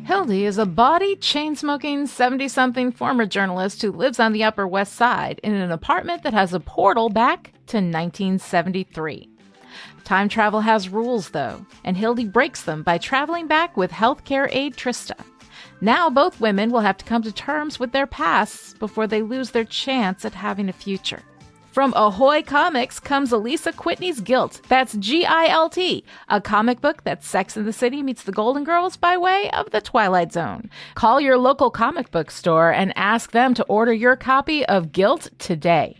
Hildy is a bawdy, chain-smoking, 70-something former journalist who lives on the Upper West Side in an apartment that has a portal back to 1973. Time travel has rules, though, and Hildy breaks them by traveling back with healthcare aide Trista. Now both women will have to come to terms with their pasts before they lose their chance at having a future. From Ahoy Comics comes Alisa Whitney's Guilt. That's Gilt, a comic book that's Sex and the City meets the Golden Girls by way of the Twilight Zone. Call your local comic book store and ask them to order your copy of Guilt today.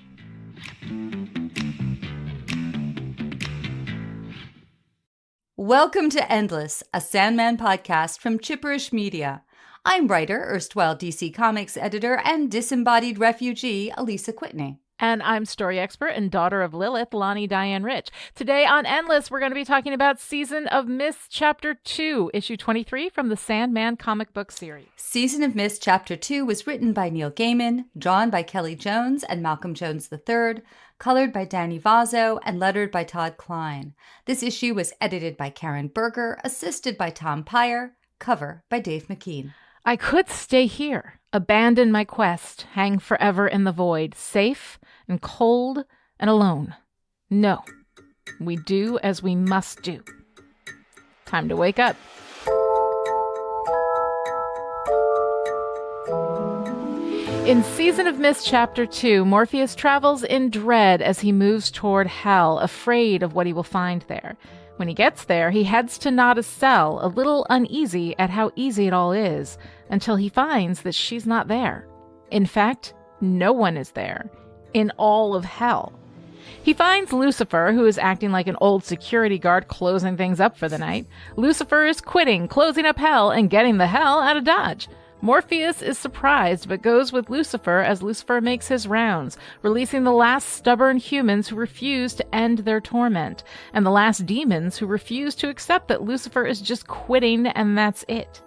Welcome to Endless, a Sandman podcast from Chipperish Media. I'm writer, erstwhile DC Comics editor, and disembodied refugee Alisa Whitney. And I'm story expert and daughter of Lilith, Lani Diane Rich. Today on Endless, we're going to be talking about Season of Mist Chapter 2, Issue 23 from the Sandman comic book series. Season of Mist Chapter 2 was written by Neil Gaiman, drawn by Kelly Jones and Malcolm Jones III, colored by Danny Vazzo, and lettered by Todd Klein. This issue was edited by Karen Berger, assisted by Tom Pyre, cover by Dave McKean. I could stay here, abandon my quest, hang forever in the void, safe and cold and alone. No, we do as we must do. Time to wake up. In Season of Mist Chapter 2, Morpheus travels in dread as he moves toward hell, afraid of what he will find there. When he gets there, he heads to Nada's cell, a little uneasy at how easy it all is, until he finds that she's not there. In fact, no one is there, in all of hell. He finds Lucifer, who is acting like an old security guard closing things up for the night. Lucifer is quitting, closing up hell, and getting the hell out of Dodge. Morpheus is surprised, but goes with Lucifer as Lucifer makes his rounds, releasing the last stubborn humans who refuse to end their torment, and the last demons who refuse to accept that Lucifer is just quitting and that's it.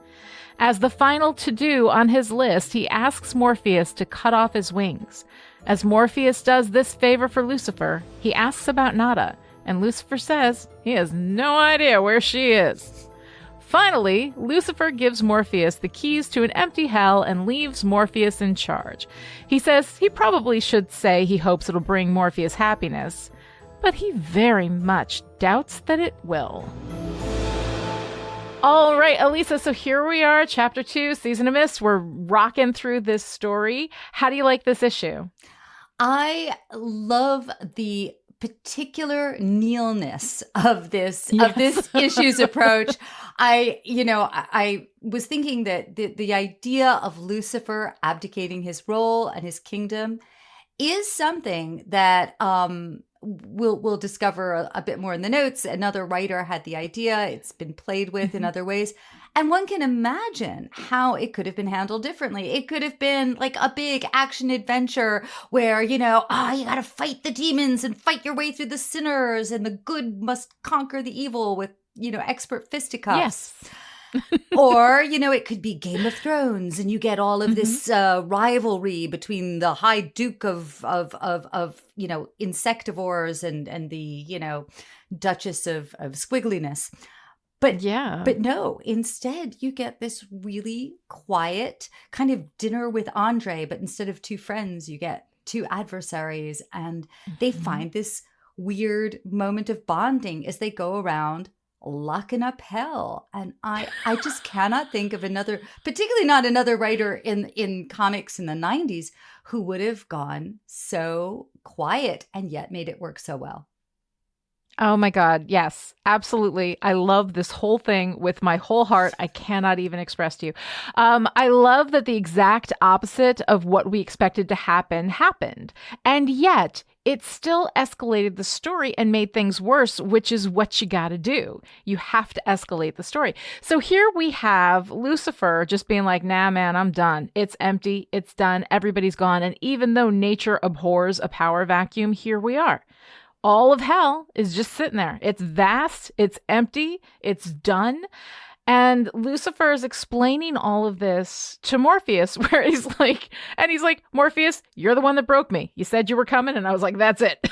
As the final to-do on his list, he asks Morpheus to cut off his wings. As Morpheus does this favor for Lucifer, he asks about Nada, and Lucifer says he has no idea where she is. Finally, Lucifer gives Morpheus the keys to an empty hell and leaves Morpheus in charge. He says he probably should say he hopes it'll bring Morpheus happiness, but he very much doubts that it will. All right, Alisa, so here we are, Chapter 2, Season of Mist. We're rocking through this story. How do you like this issue? I love the particular Neilness of this issue's approach. I was thinking that the idea of Lucifer abdicating his role and his kingdom is something that we'll discover a bit more in the notes. Another writer had the idea. It's been played with in other ways. And one can imagine how it could have been handled differently. It could have been like a big action adventure where, you got to fight the demons and fight your way through the sinners, and the good must conquer the evil with, expert fisticuffs. Yes. Or, it could be Game of Thrones, and you get all of this rivalry between the High Duke of insectivores and the, Duchess of Squiggliness. But no, instead you get this really quiet kind of dinner with Andre, but instead of two friends, you get two adversaries, and they find this weird moment of bonding as they go around locking up hell. And I just cannot think of another, particularly not another writer in comics in the 90s who would have gone so quiet and yet made it work so well. Oh my God. Yes, absolutely. I love this whole thing with my whole heart. I cannot even express to you. I love that the exact opposite of what we expected to happen happened. And yet it still escalated the story and made things worse, which is what you got to do. You have to escalate the story. So here we have Lucifer just being like, nah, man, I'm done. It's empty. It's done. Everybody's gone. And even though nature abhors a power vacuum, here we are. All of hell is just sitting there. It's vast, it's empty, it's done. And Lucifer is explaining all of this to Morpheus, where he's like, Morpheus, you're the one that broke me. You said you were coming, and I was like, that's it.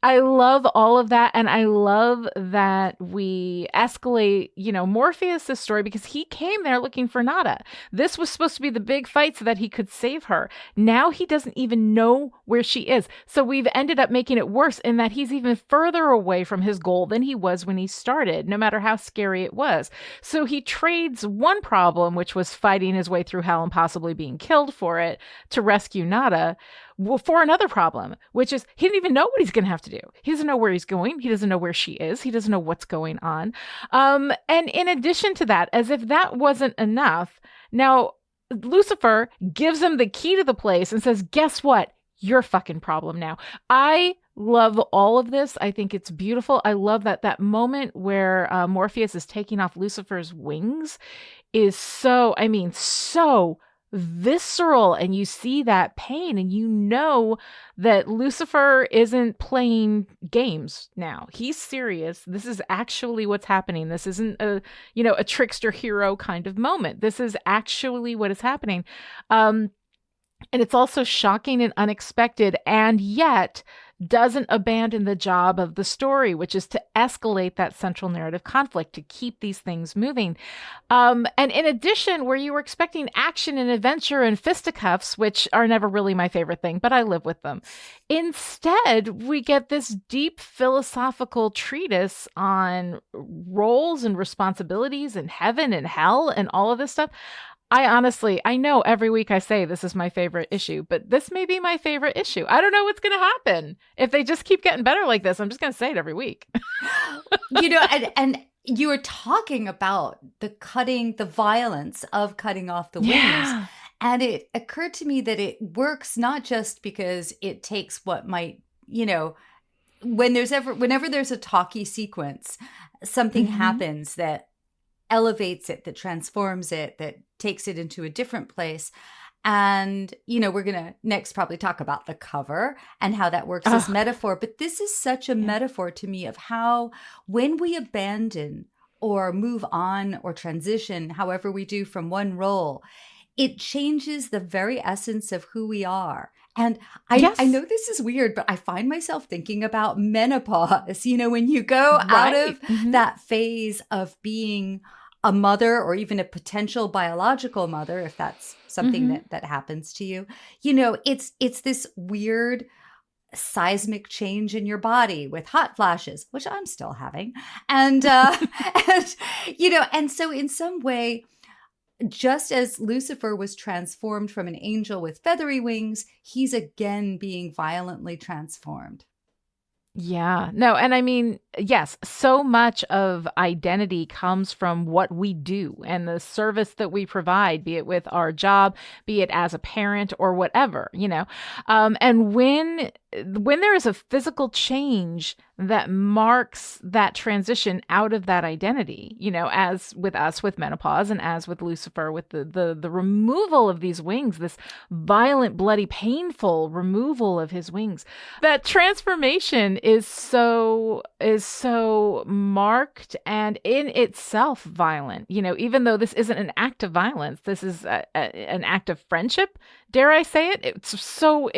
I love all of that. And I love that we escalate, Morpheus' story, because he came there looking for Nada. This was supposed to be the big fight so that he could save her. Now he doesn't even know where she is. So we've ended up making it worse in that he's even further away from his goal than he was when he started, no matter how scary it was. So he trades one problem, which was fighting his way through hell and possibly being killed for it, to rescue Nada, for another problem, which is he didn't even know what he's going to have to do. He doesn't know where he's going. He doesn't know where she is. He doesn't know what's going on. And in addition to that, as if that wasn't enough, now Lucifer gives him the key to the place and says, guess what? You're a fucking problem now. I love all of this. I think it's beautiful. I love that moment where Morpheus is taking off Lucifer's wings is so visceral, and you see that pain, and you know that Lucifer isn't playing games now. He's serious. This is actually what's happening. This isn't a trickster hero kind of moment. This is actually what is happening. And it's also shocking and unexpected, and yet doesn't abandon the job of the story, which is to escalate that central narrative conflict, to keep these things moving. And in addition, where you were expecting action and adventure and fisticuffs, which are never really my favorite thing, but I live with them, instead, we get this deep philosophical treatise on roles and responsibilities and heaven and hell and all of this stuff. I know every week I say this is my favorite issue, but this may be my favorite issue. I don't know what's going to happen. If they just keep getting better like this, I'm just going to say it every week. And you were talking about the violence of cutting off the wings. Yeah. And it occurred to me that it works not just because it takes what might, whenever there's a talkie sequence, something happens that elevates it, that transforms it, that takes it into a different place. And, we're going to next probably talk about the cover and how that works as metaphor. But this is such a metaphor to me of how when we abandon or move on or transition, however we do from one role, it changes the very essence of who we are. And I know this is weird, but I find myself thinking about menopause, when you go out of that phase of being a mother or even a potential biological mother, if that's something that happens to you, it's this weird seismic change in your body with hot flashes, which I'm still having. And, and so in some way, just as Lucifer was transformed from an angel with feathery wings, he's again being violently transformed. Yeah, no. And I mean, yes, so much of identity comes from what we do and the service that we provide, be it with our job, be it as a parent or whatever, and when there is a physical change that marks that transition out of that identity, as with us with menopause and as with Lucifer with the removal of these wings, this violent, bloody, painful removal of his wings, that transformation is so marked and in itself violent, even though this isn't an act of violence, this is an act of friendship. Dare I say it? It's so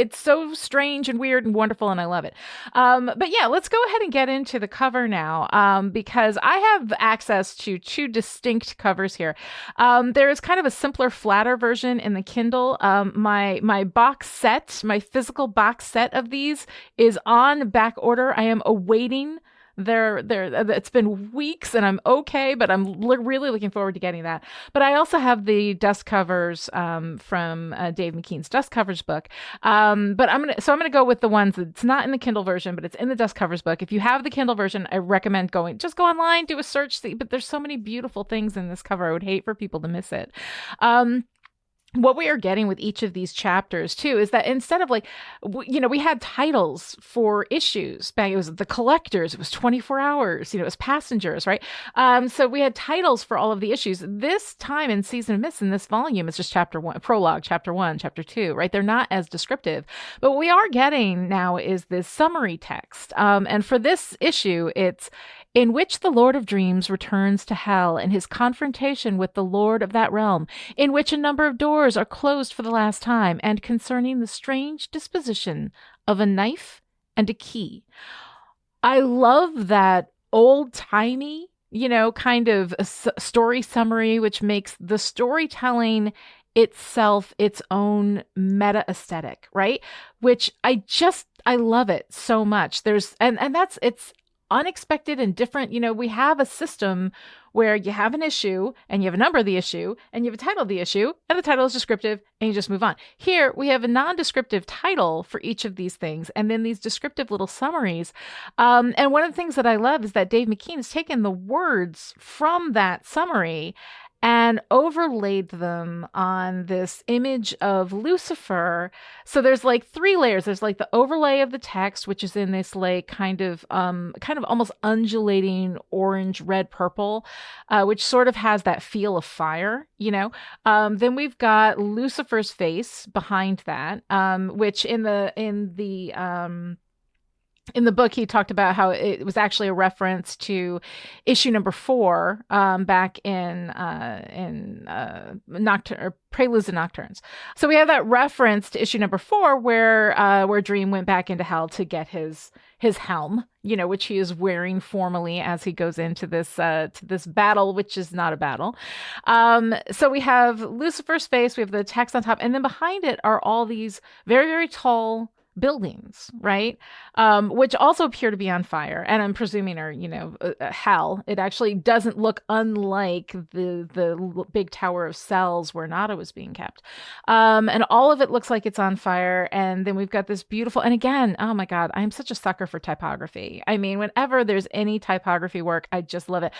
strange and weird and wonderful, and I love it. But yeah, let's go ahead and get into the cover now, because I have access to two distinct covers here. There is kind of a simpler, flatter version in the Kindle. My box set, my physical box set of these is on back order. I am awaiting it's been weeks and I'm okay, but I'm really looking forward to getting that. But I also have the dust covers from Dave McKean's dust covers book. But I'm gonna go with the ones that's not in the Kindle version, but it's in the dust covers book. If you have the Kindle version, I recommend just go online, do a search, see. But there's so many beautiful things in this cover. I would hate for people to miss it. What we are getting with each of these chapters too is that instead of we had titles for issues back. It was the collectors. It was 24 hours. It was passengers, right? So we had titles for all of the issues. This time in Season of Mist in this volume, it's just chapter 1, prologue, chapter 1, chapter 2, right? They're not as descriptive, but what we are getting now is this summary text. And for this issue, it's in which the Lord of Dreams returns to hell in his confrontation with the Lord of that realm, in which a number of doors are closed for the last time, and concerning the strange disposition of a knife and a key. I love that old-timey, kind of a story summary, which makes the storytelling itself its own meta aesthetic, right? Which I love it so much. It's unexpected and different. We have a system where you have an issue and you have a number of the issue and you have a title of the issue and the title is descriptive and you just move on. Here we have a non-descriptive title for each of these things and then these descriptive little summaries. And one of the things that I love is that Dave McKean has taken the words from that summary and overlaid them on this image of Lucifer. So there's like 3 layers. There's like the overlay of the text, which is in this like kind of almost undulating orange, red, purple, which sort of has that feel of fire, Then we've got Lucifer's face behind that, which in the book, he talked about how it was actually a reference to issue number 4 back in Preludes and Nocturnes. So we have that reference to issue number 4 where Dream went back into hell to get his helm, which he is wearing formally as he goes into this battle, which is not a battle. So we have Lucifer's face, we have the text on top, and then behind it are all these very, very tall buildings, right? Which also appear to be on fire, and I'm presuming are, hell. It actually doesn't look unlike the big tower of cells where Nada was being kept. And all of it looks like it's on fire. And then we've got this beautiful, and again, oh my God, I'm such a sucker for typography. I mean, whenever there's any typography work, I just love it.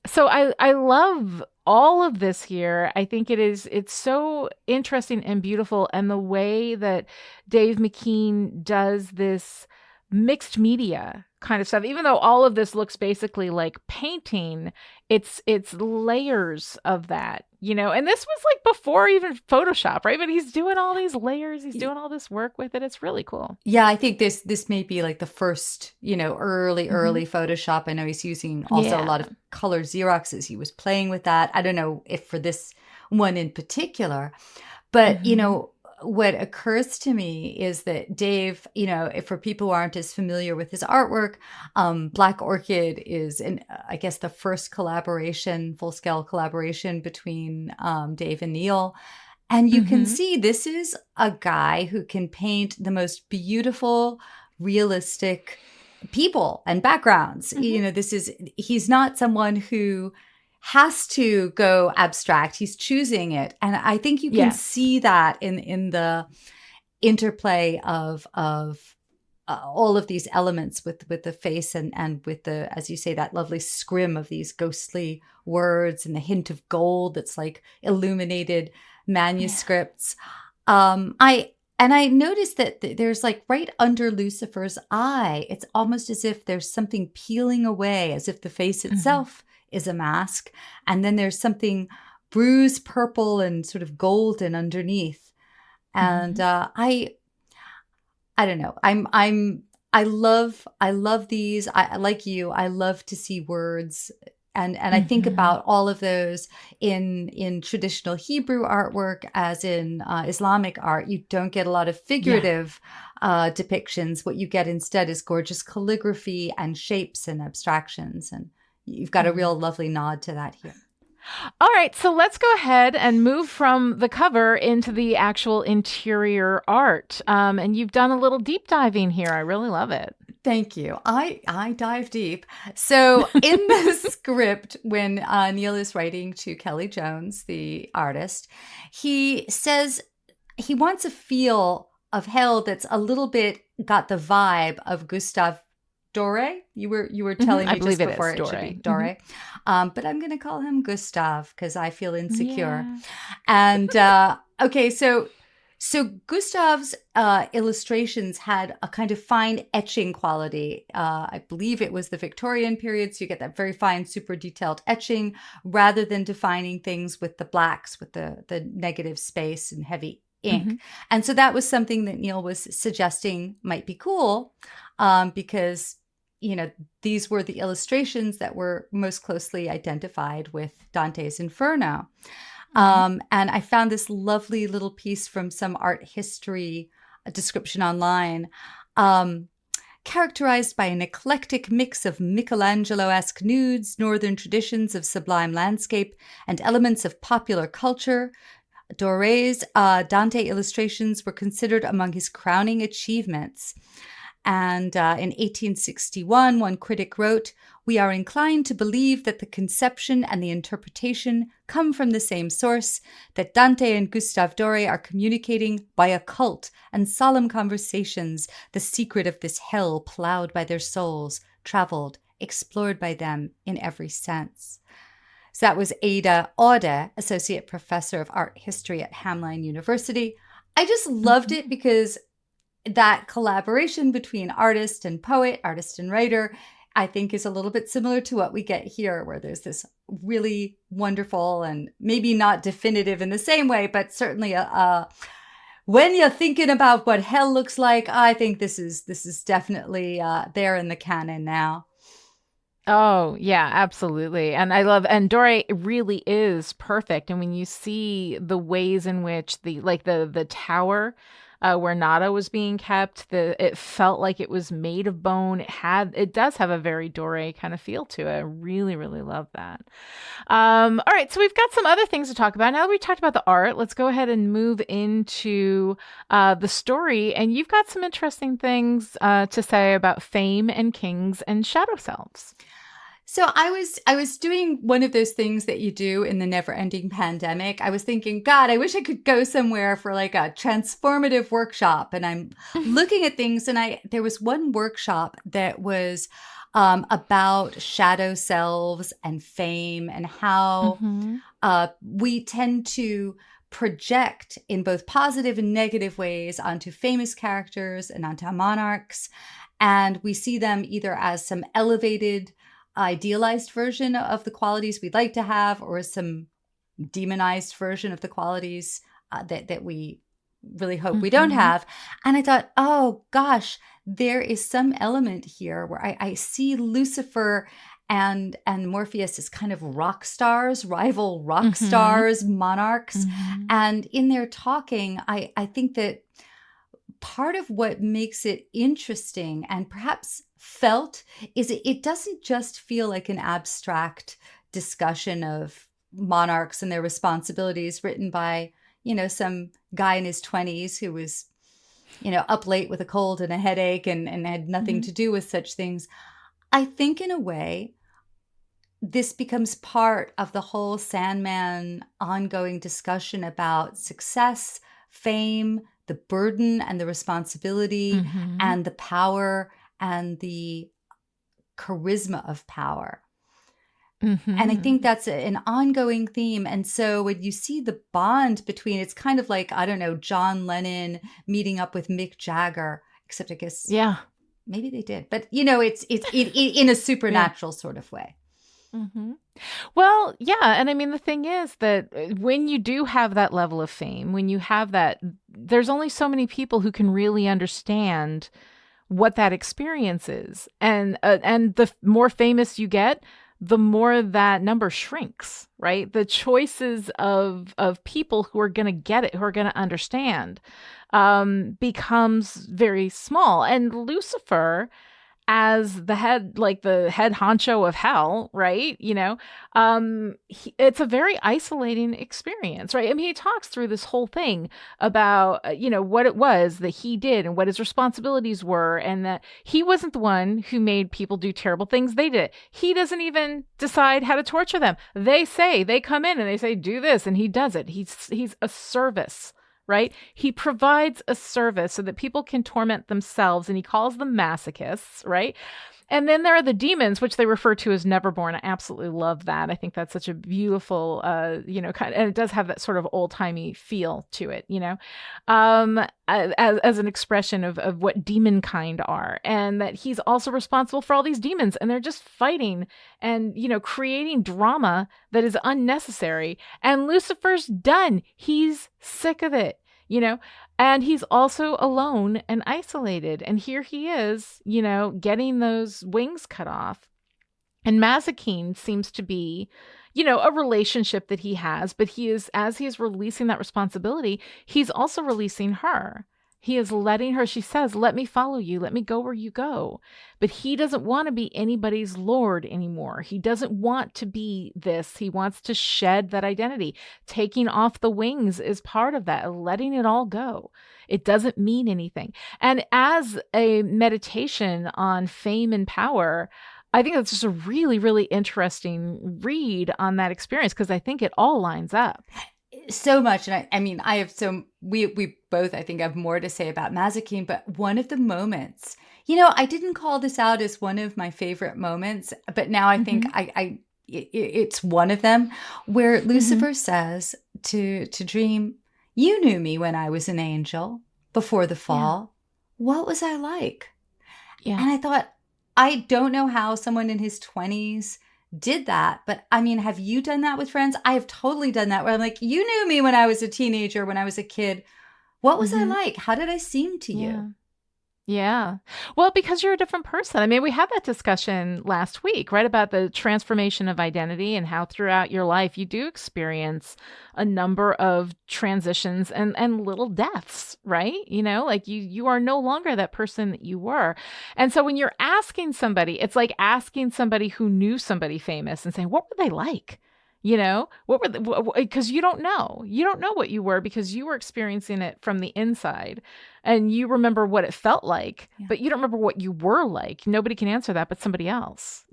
So I love all of this here. I think it's so interesting and beautiful. And the way that Dave McKean does this mixed media kind of stuff, even though all of this looks basically like painting, it's layers of that, and this was like before even Photoshop, right? But he's doing all these layers, he's doing all this work with it. It's really cool. Yeah, I think this may be like the first, early Photoshop. I know he's using also a lot of color Xeroxes. He was playing with that. I don't know if for this one in particular, but what occurs to me is that Dave, if for people who aren't as familiar with his artwork, Black Orchid is, I guess, the first full-scale collaboration between Dave and Neil. And you can see this is a guy who can paint the most beautiful, realistic people and backgrounds. He's not someone who has to go abstract. He's choosing it. And I think you can see that in the interplay of all of these elements with the face and with the, as you say, that lovely scrim of these ghostly words and the hint of gold that's like illuminated manuscripts. I noticed that there's like right under Lucifer's eye, it's almost as if there's something peeling away, as if the face itself is a mask. And then there's something bruised purple and sort of golden underneath. And I don't know. I love these. I like you. I love to see words. And I think about all of those in traditional Hebrew artwork, as in Islamic art. You don't get a lot of figurative depictions. What you get instead is gorgeous calligraphy and shapes and abstractions. And you've got a real lovely nod to that here. All right, so let's go ahead and move from the cover into the actual interior art. And you've done a little deep diving here. I really love it. Thank you. I dive deep. So in the script, when Neil is writing to Kelly Jones, the artist, he says he wants a feel of hell that's a little bit got the vibe of Gustave Doré. You were telling me just before it should be Doré. But I'm going to call him Gustave because I feel insecure. Yeah. And okay, so Gustave's illustrations had a kind of fine etching quality. I believe it was the Victorian period, so you get that very fine, super detailed etching rather than defining things with the blacks, with the negative space and heavy ink. And so that was something that Neil was suggesting might be cool because, these were the illustrations that were most closely identified with Dante's Inferno. And I found this lovely little piece from some art history description online characterized by an eclectic mix of Michelangelo-esque nudes, northern traditions of sublime landscape, and elements of popular culture. Doré's Dante illustrations were considered among his crowning achievements. And in 1861, one critic wrote, "We are inclined to believe that the conception and the interpretation come from the same source, that Dante and Gustave Doré are communicating by occult and solemn conversations the secret of this hell plowed by their souls, traveled, explored by them in every sense." So that was Ada Aude, Associate Professor of Art History at Hamline University. I just loved it because that collaboration between artist and poet, artist and writer, I think is a little bit similar to what we get here, where there's this really wonderful and maybe not definitive in the same way, but certainly when you're thinking about what hell looks like, I think this is definitely there in the canon now. Oh, yeah, absolutely. And Doré really is perfect. And when you see the ways in which the tower where Nada was being kept, it felt like it was made of bone. It does have a very Doré kind of feel to it. I really, really love that. All right, so we've got some other things to talk about. Now that we talked about the art, let's go ahead and move into the story. And you've got some interesting things to say about fame and kings and shadow selves. So I was doing one of those things that you do in the never-ending pandemic. I was thinking, God, I wish I could go somewhere for like a transformative workshop. And I'm looking at things, and there was one workshop that was about shadow selves and fame and how we tend to project in both positive and negative ways onto famous characters and onto monarchs. And we see them either as some elevated, idealized version of the qualities we'd like to have, or some demonized version of the qualities that we really hope we don't have. And I thought, oh gosh, there is some element here where I see Lucifer and Morpheus as kind of rock stars, rival rock stars, monarchs. And in their talking, I think that part of what makes it interesting and perhaps felt is it doesn't just feel like an abstract discussion of monarchs and their responsibilities written by, some guy in his 20s who was, up late with a cold and a headache and had nothing to do with such things. I think in a way, this becomes part of the whole Sandman ongoing discussion about success, fame, the burden and the responsibility and the power and the charisma of power. And I think that's an ongoing theme. And so when you see the bond between, it's kind of like, I don't know, John Lennon meeting up with Mick Jagger, except I guess, maybe they did. But, it's in a supernatural sort of way. Well, yeah. And I mean, the thing is that when you do have that level of fame, when you have that, there's only so many people who can really understand what that experience is. And the more famous you get, the more that number shrinks, right? The choices of people who are going to get it, who are going to understand, becomes very small. And Lucifer, as the head honcho of hell, right? It's a very isolating experience, right? I mean, he talks through this whole thing about, what it was that he did and what his responsibilities were, and that he wasn't the one who made people do terrible things. They did it. He doesn't even decide how to torture them. They come in and they say, do this, and he does it. He's a service. Right? He provides a service so that people can torment themselves, and he calls them masochists, right? And then there are the demons, which they refer to as Neverborn. I absolutely love that. I think that's such a beautiful, and it does have that sort of old-timey feel to it, as an expression of what demon kind are, and that he's also responsible for all these demons, and they're just fighting and, creating drama that is unnecessary. And Lucifer's done. He's sick of it. And he's also alone and isolated. And here he is, getting those wings cut off. And Mazikeen seems to be, a relationship that he has, but as he is releasing that responsibility, he's also releasing her. He is letting her, she says, let me follow you. Let me go where you go. But he doesn't want to be anybody's lord anymore. He doesn't want to be this. He wants to shed that identity. Taking off the wings is part of that, letting it all go. It doesn't mean anything. And as a meditation on fame and power, I think that's just a really, really interesting read on that experience, because I think it all lines up. So much. And I mean, we both, I think, have more to say about Mazikeen, but one of the moments, I didn't call this out as one of my favorite moments, but now I think it's one of them, where Lucifer says to Dream, you knew me when I was an angel before the fall. Yeah. What was I like? Yeah. And I thought, I don't know how someone in his 20s did that. But I mean, have you done that with friends? I have totally done that, where I'm like, you knew me when I was a teenager, when I was a kid. What was I like? How did I seem to you? Yeah. Well, because you're a different person. I mean, we had that discussion last week, right? About the transformation of identity and how throughout your life you do experience a number of transitions and little deaths, right? Like you are no longer that person that you were. And so when you're asking somebody, it's like asking somebody who knew somebody famous and saying, what were they like? What were because you don't know what you were, because you were experiencing it from the inside and you remember what it felt like, but you don't remember what you were like. Nobody can answer that but somebody else,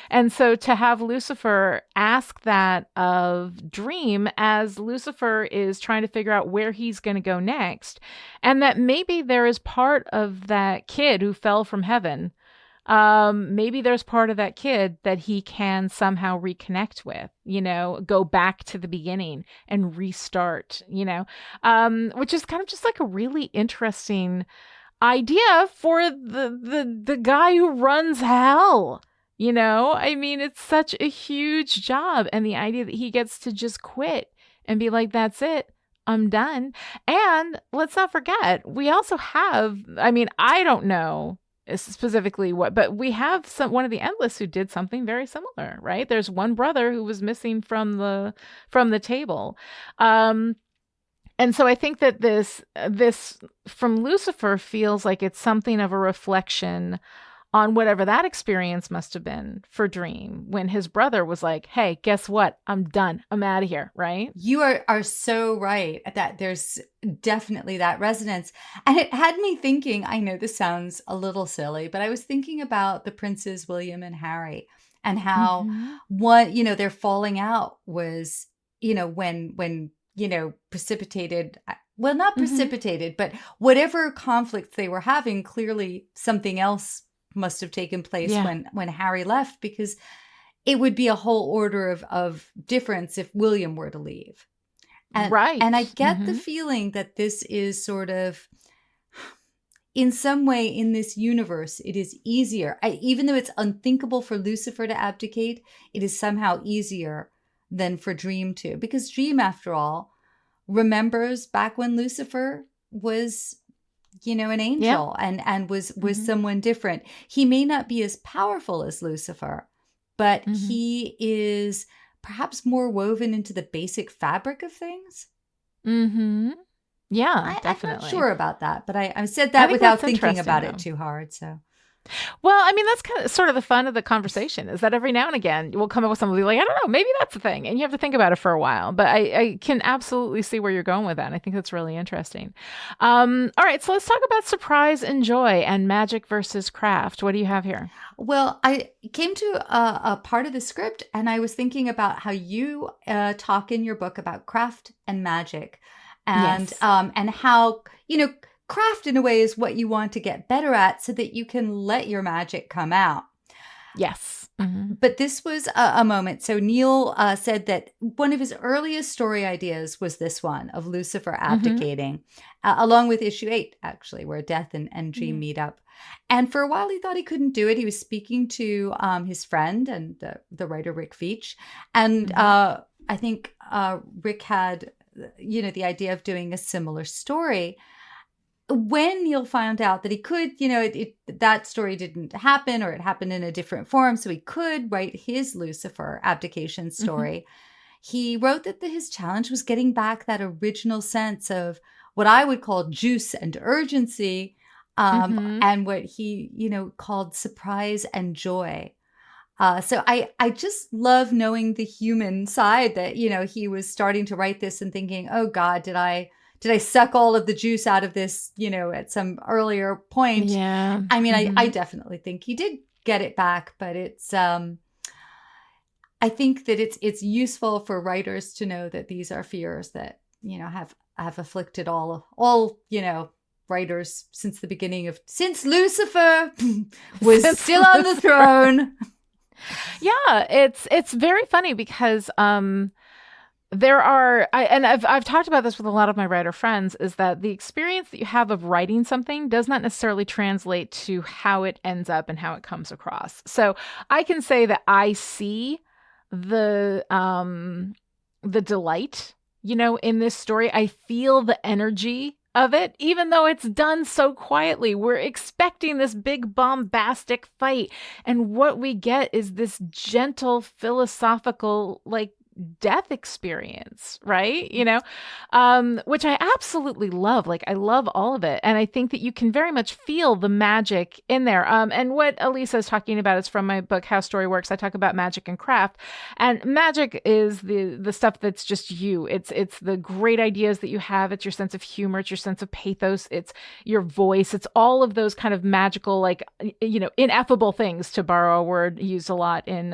And so to have Lucifer ask that of Dream as Lucifer is trying to figure out where he's going to go next, and that maybe there is part of that kid who fell from heaven. Maybe there's part of that kid that he can somehow reconnect with, go back to the beginning and restart, which is kind of just like a really interesting idea for the guy who runs hell. I mean, it's such a huge job. And the idea that he gets to just quit and be like, that's it. I'm done. And let's not forget, we also have, I mean, I don't know specifically what, but we have one of the Endless who did something very similar, right? There's one brother who was missing from the table. And so I think that this from Lucifer feels like it's something of a reflection on whatever that experience must have been for Dream, when his brother was like, hey, guess what? I'm done. I'm out of here, right? You are so right that there's definitely that resonance. And it had me thinking, I know this sounds a little silly, but I was thinking about the princes, William and Harry, and how their falling out was, when precipitated, well, not precipitated, but whatever conflicts they were having, clearly something else must have taken place when Harry left, because it would be a whole order of difference if William were to leave. And, right. And I get the feeling that this is sort of, in some way in this universe, it is easier. Even though it's unthinkable for Lucifer to abdicate, it is somehow easier than for Dream to. Because Dream, after all, remembers back when Lucifer was an angel and was someone different. He may not be as powerful as Lucifer, but he is perhaps more woven into the basic fabric of things. Yeah, definitely. I'm not sure about that, but I said that without thinking about it too hard. So. Well, I mean, that's kind of sort of the fun of the conversation, is that every now and again we'll come up with something like, I don't know, maybe that's the thing. And you have to think about it for a while. But I can absolutely see where you're going with that. And I think that's really interesting. All right. So let's talk about surprise and joy and magic versus craft. What do you have here? Well, I came to a part of the script and I was thinking about how you talk in your book about craft and magic and how, craft in a way is what you want to get better at so that you can let your magic come out. Yes. But this was a moment. So Neil said that one of his earliest story ideas was this one of Lucifer abdicating, along with issue 8, actually, where Death and Dream meet up. And for a while, he thought he couldn't do it. He was speaking to his friend and the writer Rick Veitch. And I think Rick had, the idea of doing a similar story. When Neil found out that he could, that story didn't happen, or it happened in a different form, so he could write his Lucifer abdication story. He wrote that his challenge was getting back that original sense of what I would call juice and urgency, and what he, called surprise and joy. So I just love knowing the human side that, he was starting to write this and thinking, oh God, did I suck all of the juice out of this, at some earlier point? Yeah. I mean, I definitely think he did get it back, but it's, I think that it's useful for writers to know that these are fears that, have afflicted all, writers since the beginning since Lucifer was still on the throne. Yeah, it's very funny because there are, I've talked about this with a lot of my writer friends, is that the experience that you have of writing something does not necessarily translate to how it ends up and how it comes across. So I can say that I see the delight, in this story. I feel the energy of it, even though it's done so quietly. We're expecting this big bombastic fight, and what we get is this gentle philosophical, like, death experience, right? Which I absolutely love. Like, I love all of it. And I think that you can very much feel the magic in there. And what Alisa is talking about is from my book, How Story Works. I talk about magic and craft. And magic is the stuff that's just you. It's the great ideas that you have. It's your sense of humor. It's your sense of pathos. It's your voice. It's all of those kind of magical, like, ineffable things, to borrow a word used a lot in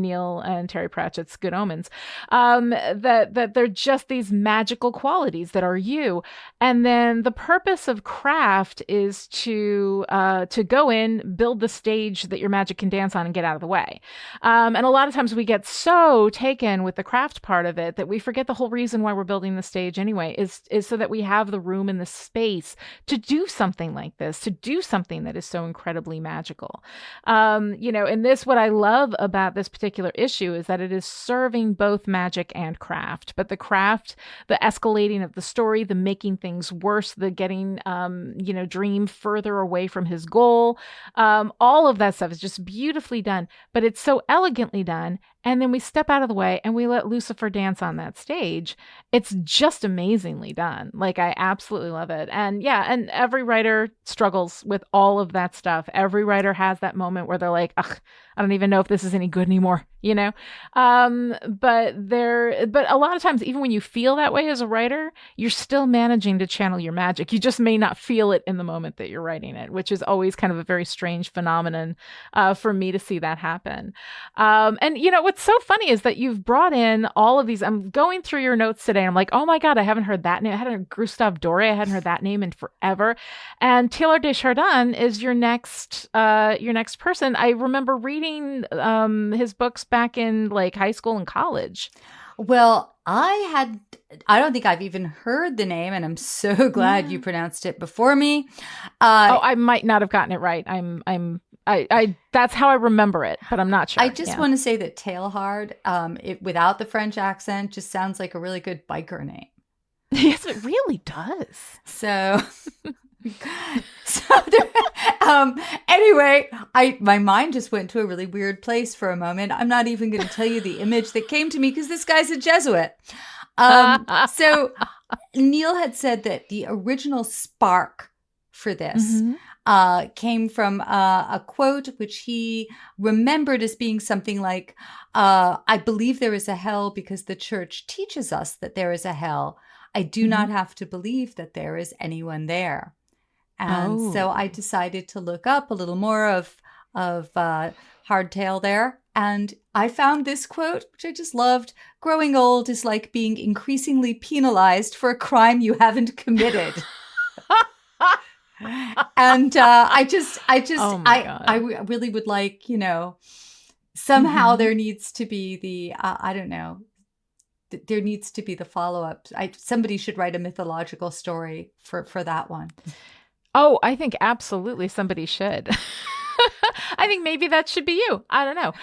Neil and Terry Pratchett's Good Omens. That they're just these magical qualities that are you. And then the purpose of craft is to go in, build the stage that your magic can dance on, and get out of the way. And a lot of times we get so taken with the craft part of it that we forget the whole reason why we're building the stage anyway, is so that we have the room and the space to do something like this, to do something that is so incredibly magical. And this, what I love about this particular issue is that it is serving both magic and craft. But the craft, the escalating of the story, the making things worse, the getting, Dream further away from his goal, all of that stuff is just beautifully done. But it's so elegantly done. And then we step out of the way and we let Lucifer dance on that stage. It's just amazingly done. Like, I absolutely love it. And yeah, and every writer struggles with all of that stuff. Every writer has that moment where they're like, ugh, I don't even know if this is any good anymore, But a lot of times, even when you feel that way as a writer, you're still managing to channel your magic. You just may not feel it in the moment that you're writing it, which is always kind of a very strange phenomenon for me to see that happen. And what's so funny is that you've brought in all of these. I'm going through your notes today. And I'm like, oh my God, I haven't heard that name. I hadn't heard Gustave Doré. I hadn't heard that name in forever. And Taylor Deschardins is your next person. I remember reading his books back in like high school and college. Well, I don't think I've even heard the name, and I'm so glad you pronounced it before me. I might not have gotten it right. I that's how I remember it, but I'm not sure. I just want to say that Tailhard, without the French accent, just sounds like a really good biker name. Yes, it really does. So anyway, my mind just went to a really weird place for a moment. I'm not even going to tell you the image that came to me because this guy's a Jesuit. So Neil had said that the original spark for this came from a quote which he remembered as being something like, I believe there is a hell because the church teaches us that there is a hell. I do not have to believe that there is anyone there. And so I decided to look up a little more of hardtail there. And I found this quote, which I just loved. Growing old is like being increasingly penalized for a crime you haven't committed. And I really would like, somehow there needs to be the, I don't know, there needs to be the follow-up. Somebody should write a mythological story for that one. Oh, I think absolutely somebody should. I think maybe that should be you. I don't know.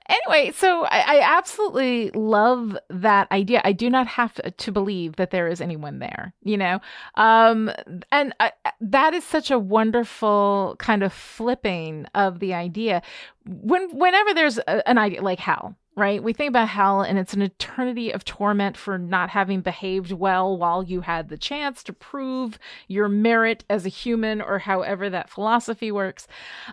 Anyway, so I absolutely love that idea. I do not have to believe that there is anyone there, and that is such a wonderful kind of flipping of the idea. Whenever there's an idea like hell, right? We think about hell and it's an eternity of torment for not having behaved well while you had the chance to prove your merit as a human, or however that philosophy works.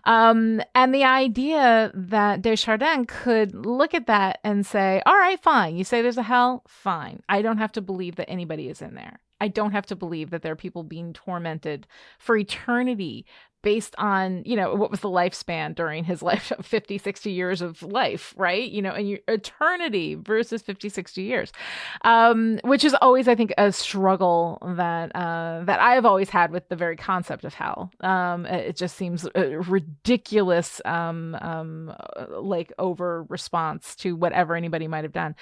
And the idea that Desjardins could look at that and say, all right, fine. You say there's a hell? Fine. I don't have to believe that anybody is in there. I don't have to believe that there are people being tormented for eternity based on, what was the lifespan during his life, 50, 60 years of life, right? And your eternity versus 50, 60 years, which is always, I think, a struggle that I have always had with the very concept of hell. It just seems a ridiculous, like over response to whatever anybody might have done.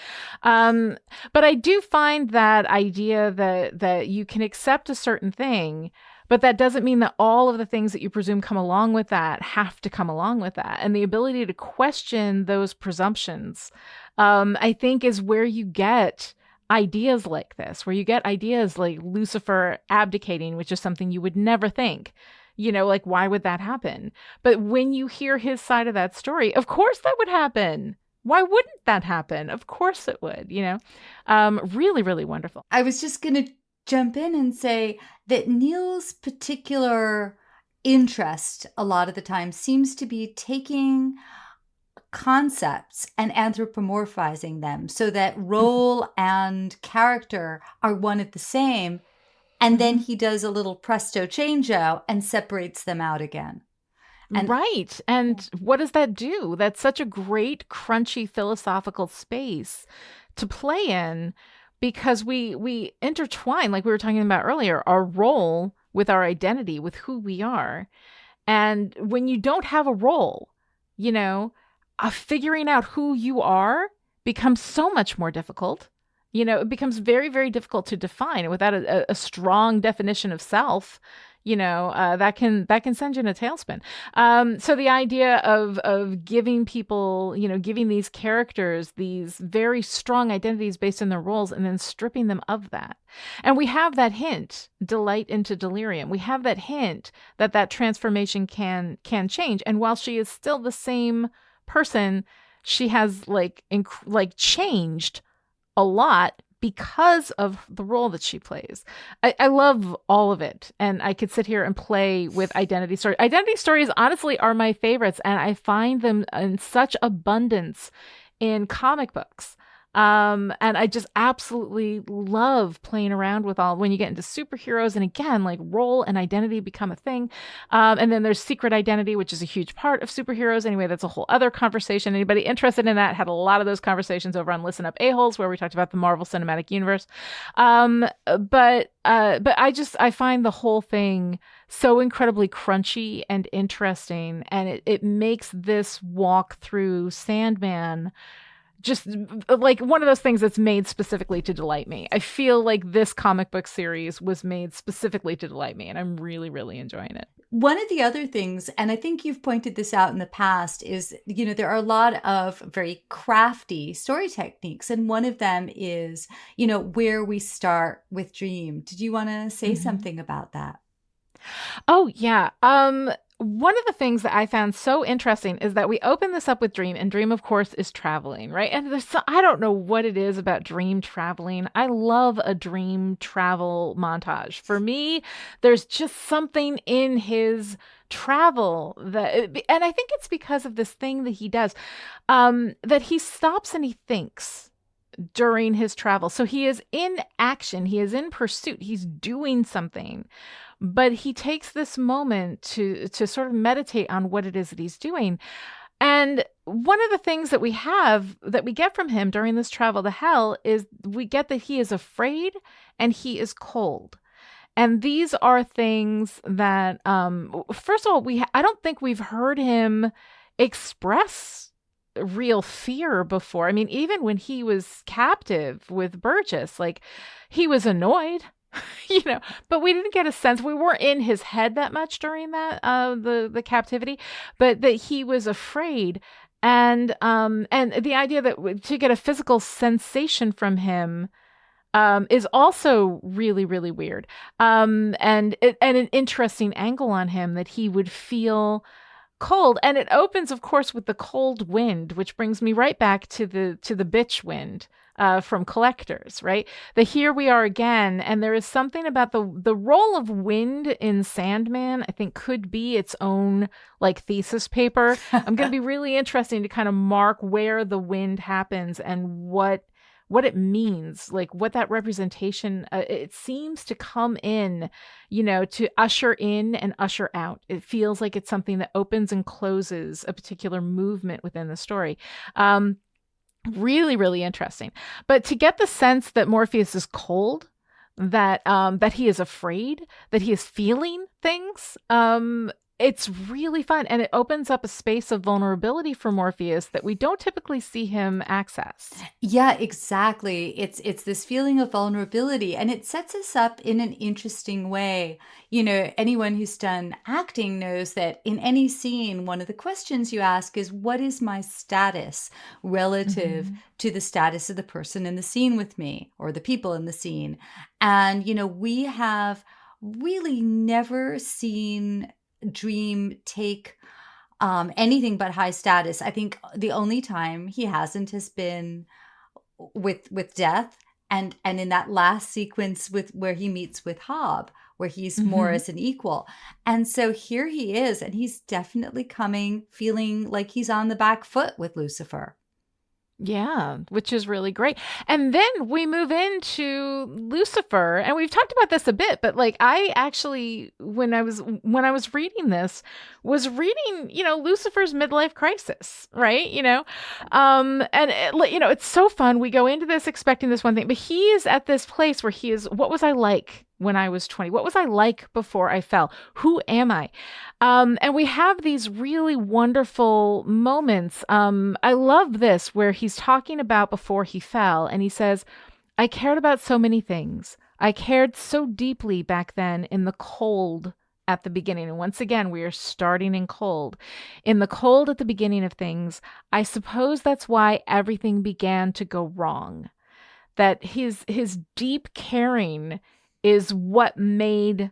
But I do find that idea that you can accept a certain thing, but that doesn't mean that all of the things that you presume come along with that have to come along with that. And the ability to question those presumptions, I think, is where you get ideas like this, where you get ideas like Lucifer abdicating, which is something you would never think. Like, why would that happen? But when you hear his side of that story, of course that would happen. Why wouldn't that happen? Of course it would, really, really wonderful. I was just going to jump in and say that Neil's particular interest a lot of the time seems to be taking concepts and anthropomorphizing them so that role and character are one and the same. And then he does a little presto changeo and separates them out again. Right. And what does that do? That's such a great, crunchy philosophical space to play in, because we intertwine, like we were talking about earlier, our role with our identity, with who we are. And when you don't have a role, figuring out who you are becomes so much more difficult. It becomes very, very difficult to define. Without a strong definition of self, that can send you in a tailspin. So the idea of giving people, giving these characters these very strong identities based on their roles, and then stripping them of that. And we have that hint, delight into delirium. We have that hint that transformation can change. And while she is still the same person, she has changed a lot because of the role that she plays. I love all of it. And I could sit here and play with identity stories. Identity stories, honestly, are my favorites. And I find them in such abundance in comic books. And I just absolutely love playing around with all, when you get into superheroes, and again, like role and identity become a thing. And then there's secret identity, which is a huge part of superheroes. Anyway, that's a whole other conversation. Anybody interested in that had a lot of those conversations over on Listen Up A-Holes, where we talked about the Marvel Cinematic Universe. But I find the whole thing so incredibly crunchy and interesting. And it makes this walk through Sandman just like one of those things that's made specifically to delight me. I feel like this comic book series was made specifically to delight me, and I'm really, really enjoying it. One of the other things, and I think you've pointed this out in the past, is, there are a lot of very crafty story techniques. And one of them is, where we start with dream. Did you want to say something about that? Oh, yeah. One of the things that I found so interesting is that we open this up with Dream, and Dream, of course, is traveling, right? And I don't know what it is about Dream traveling. I love a Dream travel montage. For me, there's just something in his travel and I think it's because of this thing that he does, that he stops and he thinks during his travel. So he is in action. He is in pursuit. He's doing something. But he takes this moment to sort of meditate on what it is that he's doing. And one of the things that we get from him during this travel to hell is we get that he is afraid and he is cold. And these are things that, first of all, I don't think we've heard him express real fear before. I mean, even when he was captive with Burgess, like, he was annoyed. But we didn't get a sense. We weren't in his head that much during that, the captivity, but that he was afraid. And the idea that to get a physical sensation from him, is also really, really weird. And an interesting angle on him, that he would feel cold. And it opens, of course, with the cold wind, which brings me right back to the bitch wind from Collectors, right? The here we are again. And there is something about the role of wind in Sandman, I think could be its own like thesis paper. I'm going to be really interesting to kind of mark where the wind happens and what it means, like what that representation, it seems to come in, to usher in and usher out. It feels like it's something that opens and closes a particular movement within the story. Really, really interesting. But to get the sense that Morpheus is cold, that he is afraid, that he is feeling things, it's really fun. And it opens up a space of vulnerability for Morpheus that we don't typically see him access. Yeah, exactly. It's this feeling of vulnerability, and it sets us up in an interesting way. Anyone who's done acting knows that in any scene, one of the questions you ask is, what is my status relative to the status of the person in the scene with me or the people in the scene? And, we have really never seen Dream take anything but high status. I think the only time he hasn't has been with Death, and in that last sequence with where he meets with Hob, where he's more as an equal. And so here he is, and he's definitely feeling like he's on the back foot with Lucifer. Yeah, which is really great. And then we move into Lucifer, and we've talked about this a bit, but like I actually, when I was reading this, was reading, Lucifer's midlife crisis, right? And it's so fun. We go into this expecting this one thing, but he is at this place where he is, what was I like when I was 20? What was I like before I fell? Who am I? And we have these really wonderful moments. I love this where he's talking about before he fell, and he says, I cared about so many things. I cared so deeply back then in the cold at the beginning. And once again, we are starting in cold. In the cold at the beginning of things, I suppose that's why everything began to go wrong. That his deep caring is what made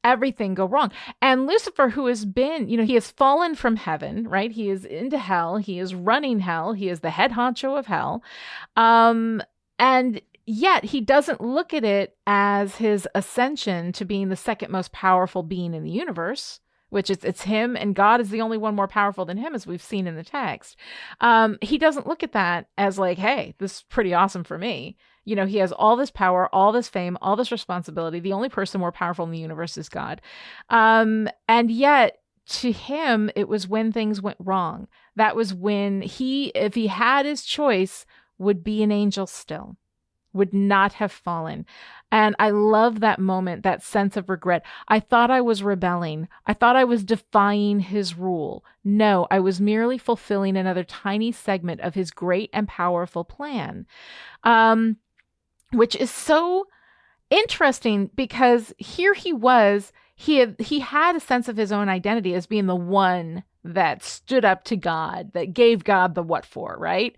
everything go wrong. And Lucifer, who has been, he has fallen from heaven, right? He is into hell. He is running hell. He is the head honcho of hell. And yet he doesn't look at it as his ascension to being the second most powerful being in the universe, which it's him, and God is the only one more powerful than him, as we've seen in the text. He doesn't look at that as like, hey, this is pretty awesome for me. He has all this power, all this fame, all this responsibility. The only person more powerful in the universe is God. And yet to him, it was when things went wrong. That was when if he had his choice, would be an angel still, would not have fallen. And I love that moment, that sense of regret. I thought I was rebelling. I thought I was defying his rule. No, I was merely fulfilling another tiny segment of his great and powerful plan. Which is so interesting because here he was, he had a sense of his own identity as being the one that stood up to God, that gave God the what for, right?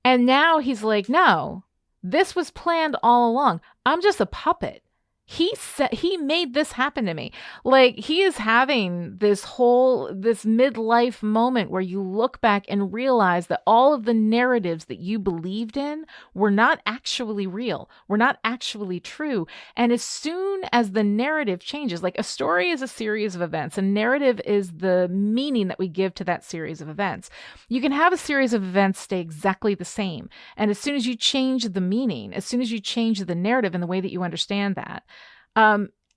And now he's like, no, this was planned all along. I'm just a puppet. He made this happen to me. Like, he is having this midlife moment where you look back and realize that all of the narratives that you believed in were not actually real, were not actually true. And as soon as the narrative changes, like a story is a series of events, a narrative is the meaning that we give to that series of events. You can have a series of events stay exactly the same. And as soon as you change the meaning, as soon as you change the narrative and the way that you understand that,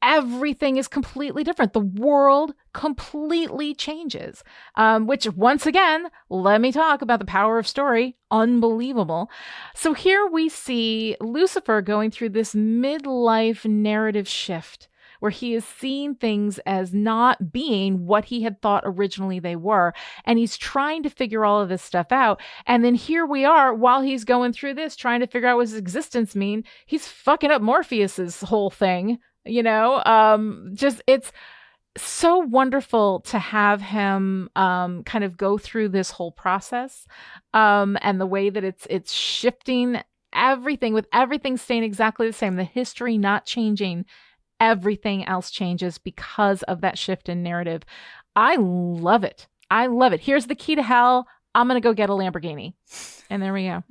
everything is completely different. The world completely changes, which once again, let me talk about the power of story. Unbelievable. So here we see Lucifer going through this midlife narrative shift where he is seeing things as not being what he had thought originally they were. And he's trying to figure all of this stuff out. And then here we are, while he's going through this, trying to figure out what his existence mean, he's fucking up Morpheus's whole thing, it's so wonderful to have him kind of go through this whole process, and the way that it's shifting everything, with everything staying exactly the same, the history not changing. Everything else changes because of that shift in narrative. I love it. I love it. Here's the key to hell. I'm going to go get a Lamborghini. And there we go.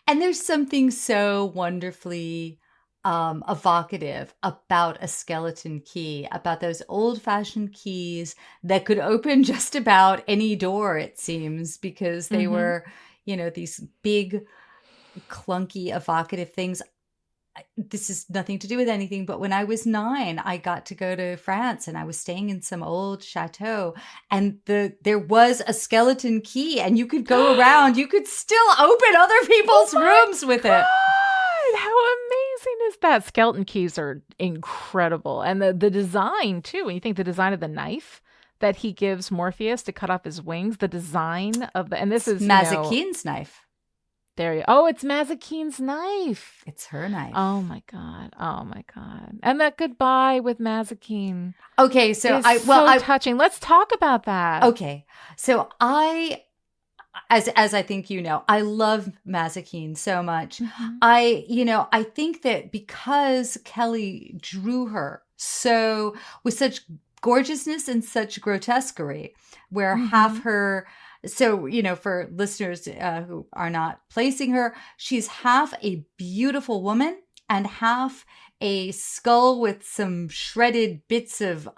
And there's something so wonderfully evocative about a skeleton key, about those old-fashioned keys that could open just about any door, it seems, because they were, these big, clunky, evocative things. This is nothing to do with anything, but when I was 9, I got to go to France and I was staying in some old chateau, and there was a skeleton key, and you could go around. You could still open other people's rooms with it. How amazing is that? Skeleton keys are incredible. And the design, too. When you think the design of the knife that he gives Morpheus to cut off his wings, the design of and this is Mazikeen's knife. There you Oh, it's Mazikeen's knife. It's her knife. Oh my God. Oh my God. And that goodbye with Mazikeen. Okay, so touching. Let's talk about that. Okay. So as I think I love Mazikeen so much. Mm-hmm. I think that because Kelly drew her so with such gorgeousness and such grotesquerie, where half her So, for listeners who are not placing her, she's half a beautiful woman and half a skull with some shredded bits of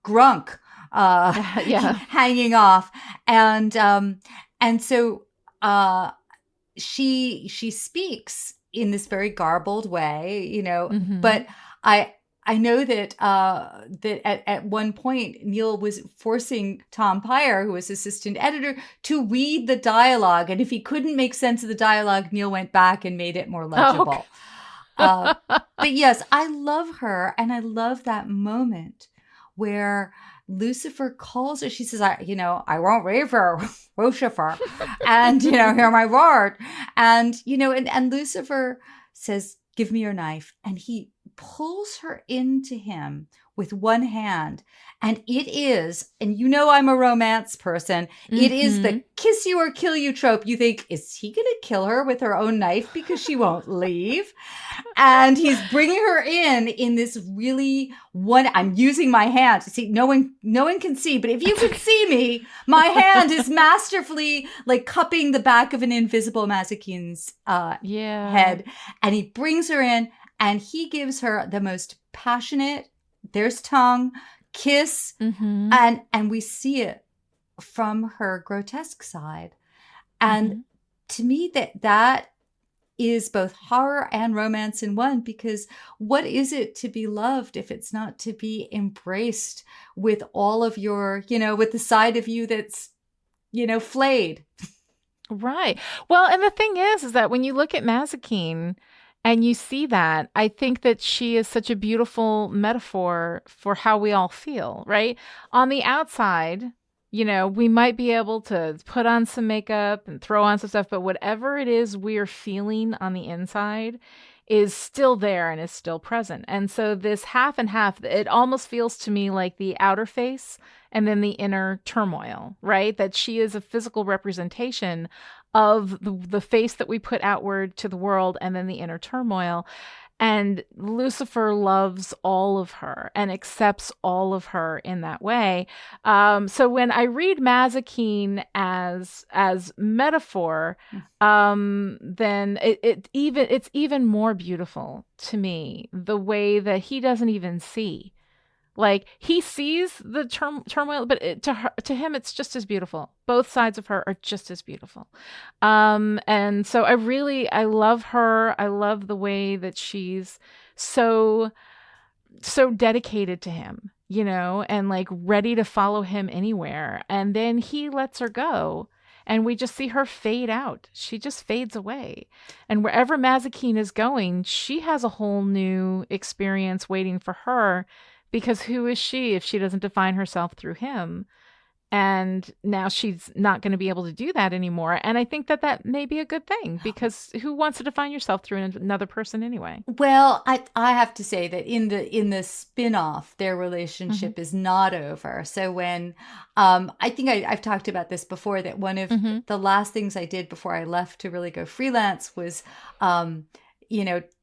grunk hanging off. And so she speaks in this very garbled way, but I know that that at one point Neil was forcing Tom Peyer, who was assistant editor, to read the dialogue, and if he couldn't make sense of the dialogue, Neil went back and made it more legible. But yes, I love her, and I love that moment where Lucifer calls her. She says, I won't leave her, Lucifer, and hear my word, and and Lucifer says, give me your knife, and he pulls her into him with one hand, and it is, and I'm a romance person, it is the kiss you or kill you trope. You think, is he gonna kill her with her own knife because she won't leave? And he's bringing her in this really I'm using my hand. See, no one can see, but if you could see me, my hand is masterfully like cupping the back of an invisible Mazikeen's head, and he brings her in. And he gives her the most passionate, there's tongue, kiss, and we see it from her grotesque side. And to me, that is both horror and romance in one, because what is it to be loved if it's not to be embraced with all of your, with the side of you that's, flayed? Right. Well, and the thing is that when you look at Mazikeen, and you see that, I think that she is such a beautiful metaphor for how we all feel, right? On the outside, we might be able to put on some makeup and throw on some stuff, but whatever it is we're feeling on the inside is still there and is still present. And so this half and half, it almost feels to me like the outer face and then the inner turmoil, right? That she is a physical representation of the face that we put outward to the world and then the inner turmoil. And Lucifer loves all of her and accepts all of her in that way. So when I read Mazikeen as metaphor, then it's even more beautiful to me, the way that he doesn't even see. Like, he sees the turmoil, but to him, it's just as beautiful. Both sides of her are just as beautiful. And so I love her. I love the way that she's so dedicated to him, and like ready to follow him anywhere. And then he lets her go, and we just see her fade out. She just fades away. And wherever Mazikeen is going, she has a whole new experience waiting for her. Because who is she if she doesn't define herself through him? And now she's not going to be able to do that anymore. And I think that may be a good thing, because who wants to define yourself through another person anyway? Well, I have to say that in the spin-off, their relationship is not over. So when I think I've talked about this before, that one of the last things I did before I left to really go freelance was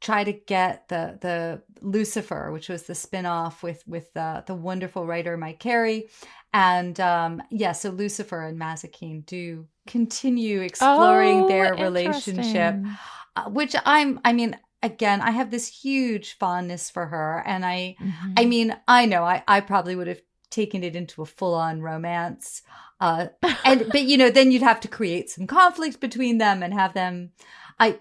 try to get the Lucifer, which was the spinoff with the wonderful writer Mike Carey. And so Lucifer and Mazikeen do continue exploring their relationship, which again, I have this huge fondness for her. And I know I probably would have taken it into a full-on romance. But then you'd have to create some conflict between them and have them. I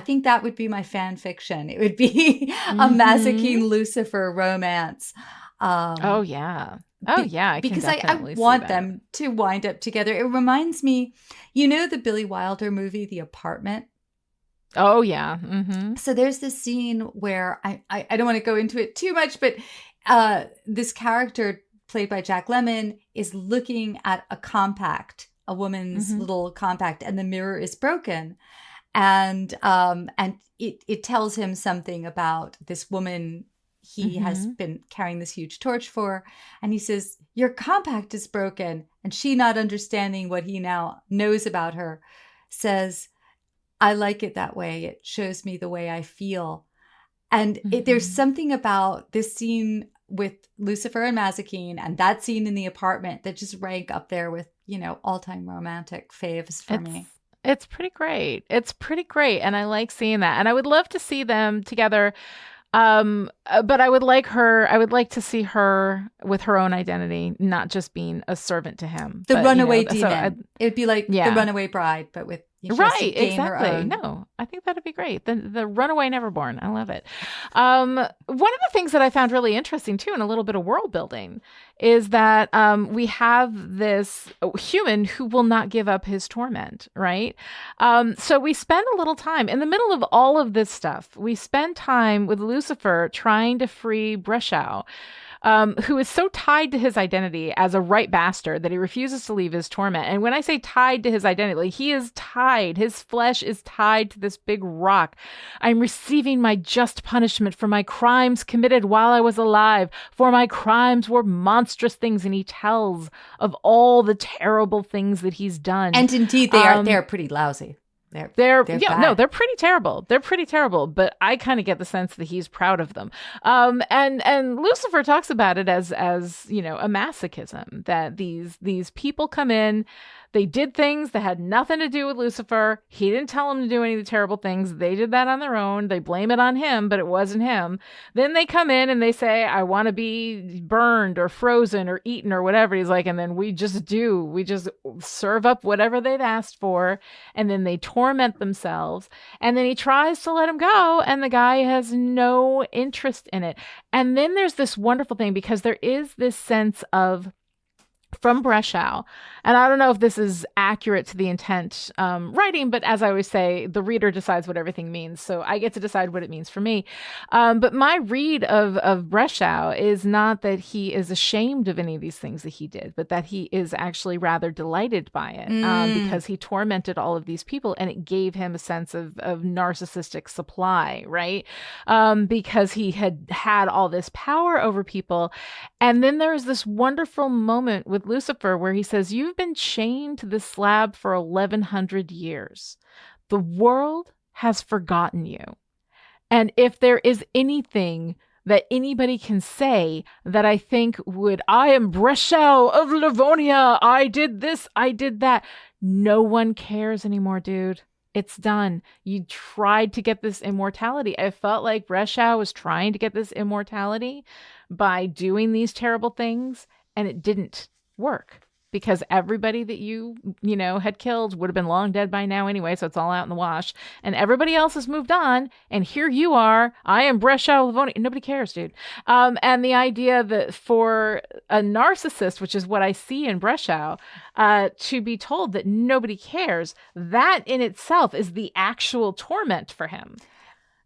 think that would be my fan fiction. It would be a Mazikeen Lucifer romance. Oh yeah. I because I want them to wind up together. It reminds me, the Billy Wilder movie, The Apartment. Oh yeah. Mm-hmm. So there's this scene where I don't want to go into it too much, but this character played by Jack Lemmon is looking at a woman's little compact, and the mirror is broken. And it tells him something about this woman he has been carrying this huge torch for. And he says, your compact is broken. And she, not understanding what he now knows about her, says, I like it that way. It shows me the way I feel. And there's something about this scene with Lucifer and Mazikeen and that scene in the apartment that just rank up there with, all-time romantic faves for me. It's pretty great. And I like seeing that. And I would love to see them together. But I would like to see her with her own identity, not just being a servant to him. The runaway demon. It would be like the runaway bride, but with right, exactly. No, I think that'd be great. The runaway neverborn. I love it. One of the things that I found really interesting too, and a little bit of world building, is that we have this human who will not give up his torment, right? So we spend a little time in the middle of all of this stuff. We spend time with Lucifer trying to free Breslau, who is so tied to his identity as a right bastard that he refuses to leave his torment. And when I say tied to his identity, like, he is tied. His flesh is tied to this big rock. I'm receiving my just punishment for my crimes committed while I was alive, for my crimes were monstrous things. And he tells of all the terrible things that he's done. And indeed, they're pretty lousy. They're pretty terrible. They're pretty terrible, but I kind of get the sense that he's proud of them. And Lucifer talks about it as a masochism, that these people come in, they did things that had nothing to do with Lucifer. He didn't tell them to do any of the terrible things. They did that on their own. They blame it on him, but it wasn't him. Then they come in and they say, I want to be burned or frozen or eaten or whatever. He's like, and then we just serve up whatever they've asked for. And then they torment themselves. And then he tries to let him go. And the guy has no interest in it. And then there's this wonderful thing, because there is this sense of, from Breslau, and I don't know if this is accurate to the intent writing, but as I always say, the reader decides what everything means, so I get to decide what it means for me. But my read of Breslau is not that he is ashamed of any of these things that he did, but that he is actually rather delighted by it, because he tormented all of these people, and it gave him a sense of narcissistic supply, right? Because he had all this power over people. And then there's this wonderful moment with Lucifer where he says, you've been chained to this slab for 1,100 years. The world has forgotten you. And if there is anything that anybody can say that I think I am Breslau of Livonia, I did this, I did that. No one cares anymore, dude. It's done. You tried to get this immortality. I felt like Breslau was trying to get this immortality by doing these terrible things, and it didn't work, because everybody that you had killed would have been long dead by now anyway, so it's all out in the wash, and everybody else has moved on, and here you are. I am Breslau Livonia. Nobody cares, dude. And the idea that for a narcissist, which is what I see in Breslau, to be told that nobody cares, that in itself is the actual torment for him.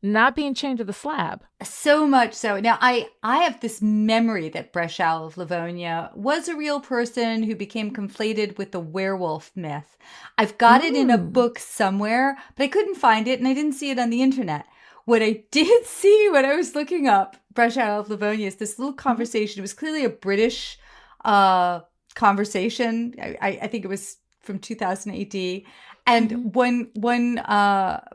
Not being chained to the slab. So much so. Now, I have this memory that Breslau of Livonia was a real person who became conflated with the werewolf myth. I've got it in a book somewhere, but I couldn't find it, and I didn't see it on the internet. What I did see when I was looking up Breslau of Livonia is this little conversation. It was clearly a British conversation. I think it was from 2000 AD. And one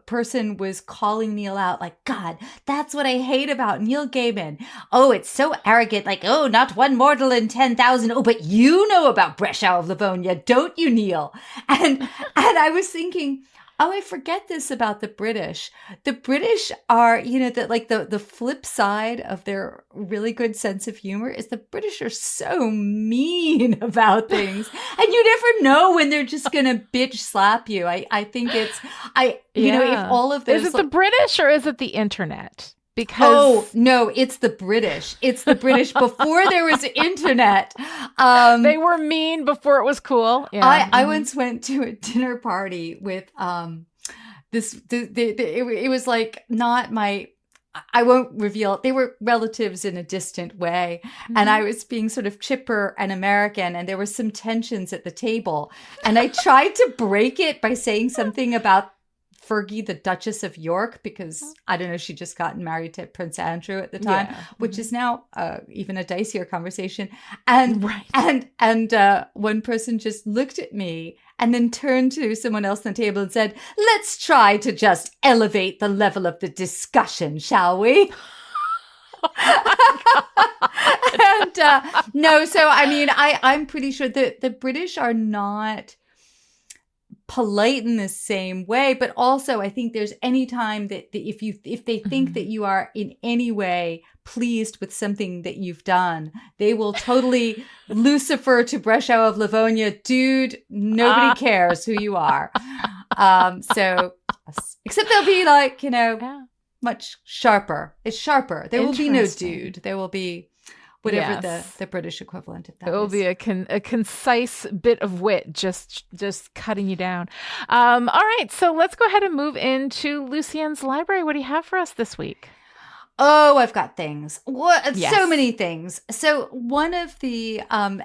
person was calling Neil out like, God, that's what I hate about Neil Gaiman. Oh, it's so arrogant. Like, oh, not one mortal in 10,000. Oh, but you know about Breslau of Livonia, don't you, Neil? And I was thinking, oh, I forget this about the British. The British are, the flip side of their really good sense of humor is the British are so mean about things. And you never know when they're just going to bitch slap you. I think it's, if all of those. Is it the British or is it the internet? Because no, it's the British. It's the British before there was internet. They were mean before it was cool. Yeah. I once went to a dinner party with it was like not my. I won't reveal it. They were relatives in a distant way. And I was being sort of chipper and American, and there were some tensions at the table. And I tried to break it by saying something about Fergie, the Duchess of York, because I don't know, she just gotten married to Prince Andrew at the time, which is now even a dicier conversation. And one person just looked at me and then turned to someone else on the table and said, "Let's try to just elevate the level of the discussion, shall we?" And no, so I mean, I'm pretty sure that the British are not polite in the same way, but also I think there's any time that if they think that you are in any way pleased with something that you've done, they will totally Lucifer to Breslau of Livonia, dude. Nobody cares who you are. So except they'll be like, much sharper. It's sharper. There will be no dude. There will be whatever the British equivalent of that. It will be a concise bit of wit, just cutting you down. All right, so let's go ahead and move into Lucien's library. What do you have for us this week? Oh, I've got things. So many things. So one of the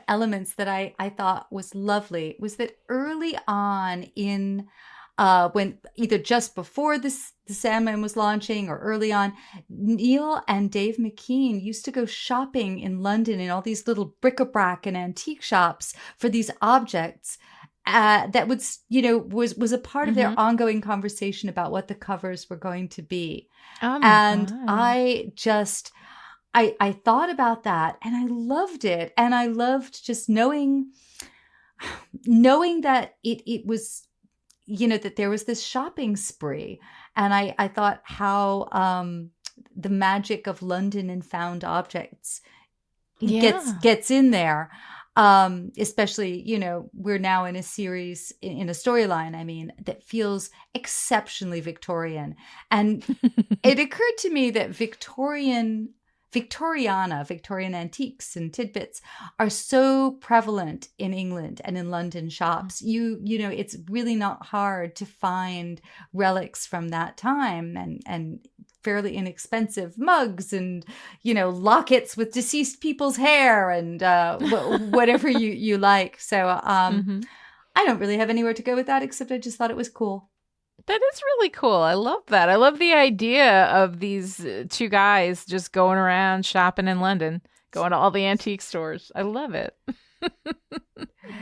elements that I thought was lovely was that early on in when either just before the Sandman was launching or early on, Neil and Dave McKean used to go shopping in London in all these little bric-a-brac and antique shops for these objects that was a part of their ongoing conversation about what the covers were going to be. Oh my God. I thought about that and I loved it. And I loved just knowing that it was, that there was this shopping spree. And I thought how the magic of London and found objects gets in there. Especially, we're now in a series, in a storyline, I mean, that feels exceptionally Victorian. And it occurred to me that Victorian antiques and tidbits are so prevalent in England and in London shops. It's really not hard to find relics from that time and fairly inexpensive mugs and, lockets with deceased people's hair and whatever you like. So I don't really have anywhere to go with that, except I just thought it was cool. That is really cool. I love that. I love the idea of these two guys just going around shopping in London, going to all the antique stores. I love it.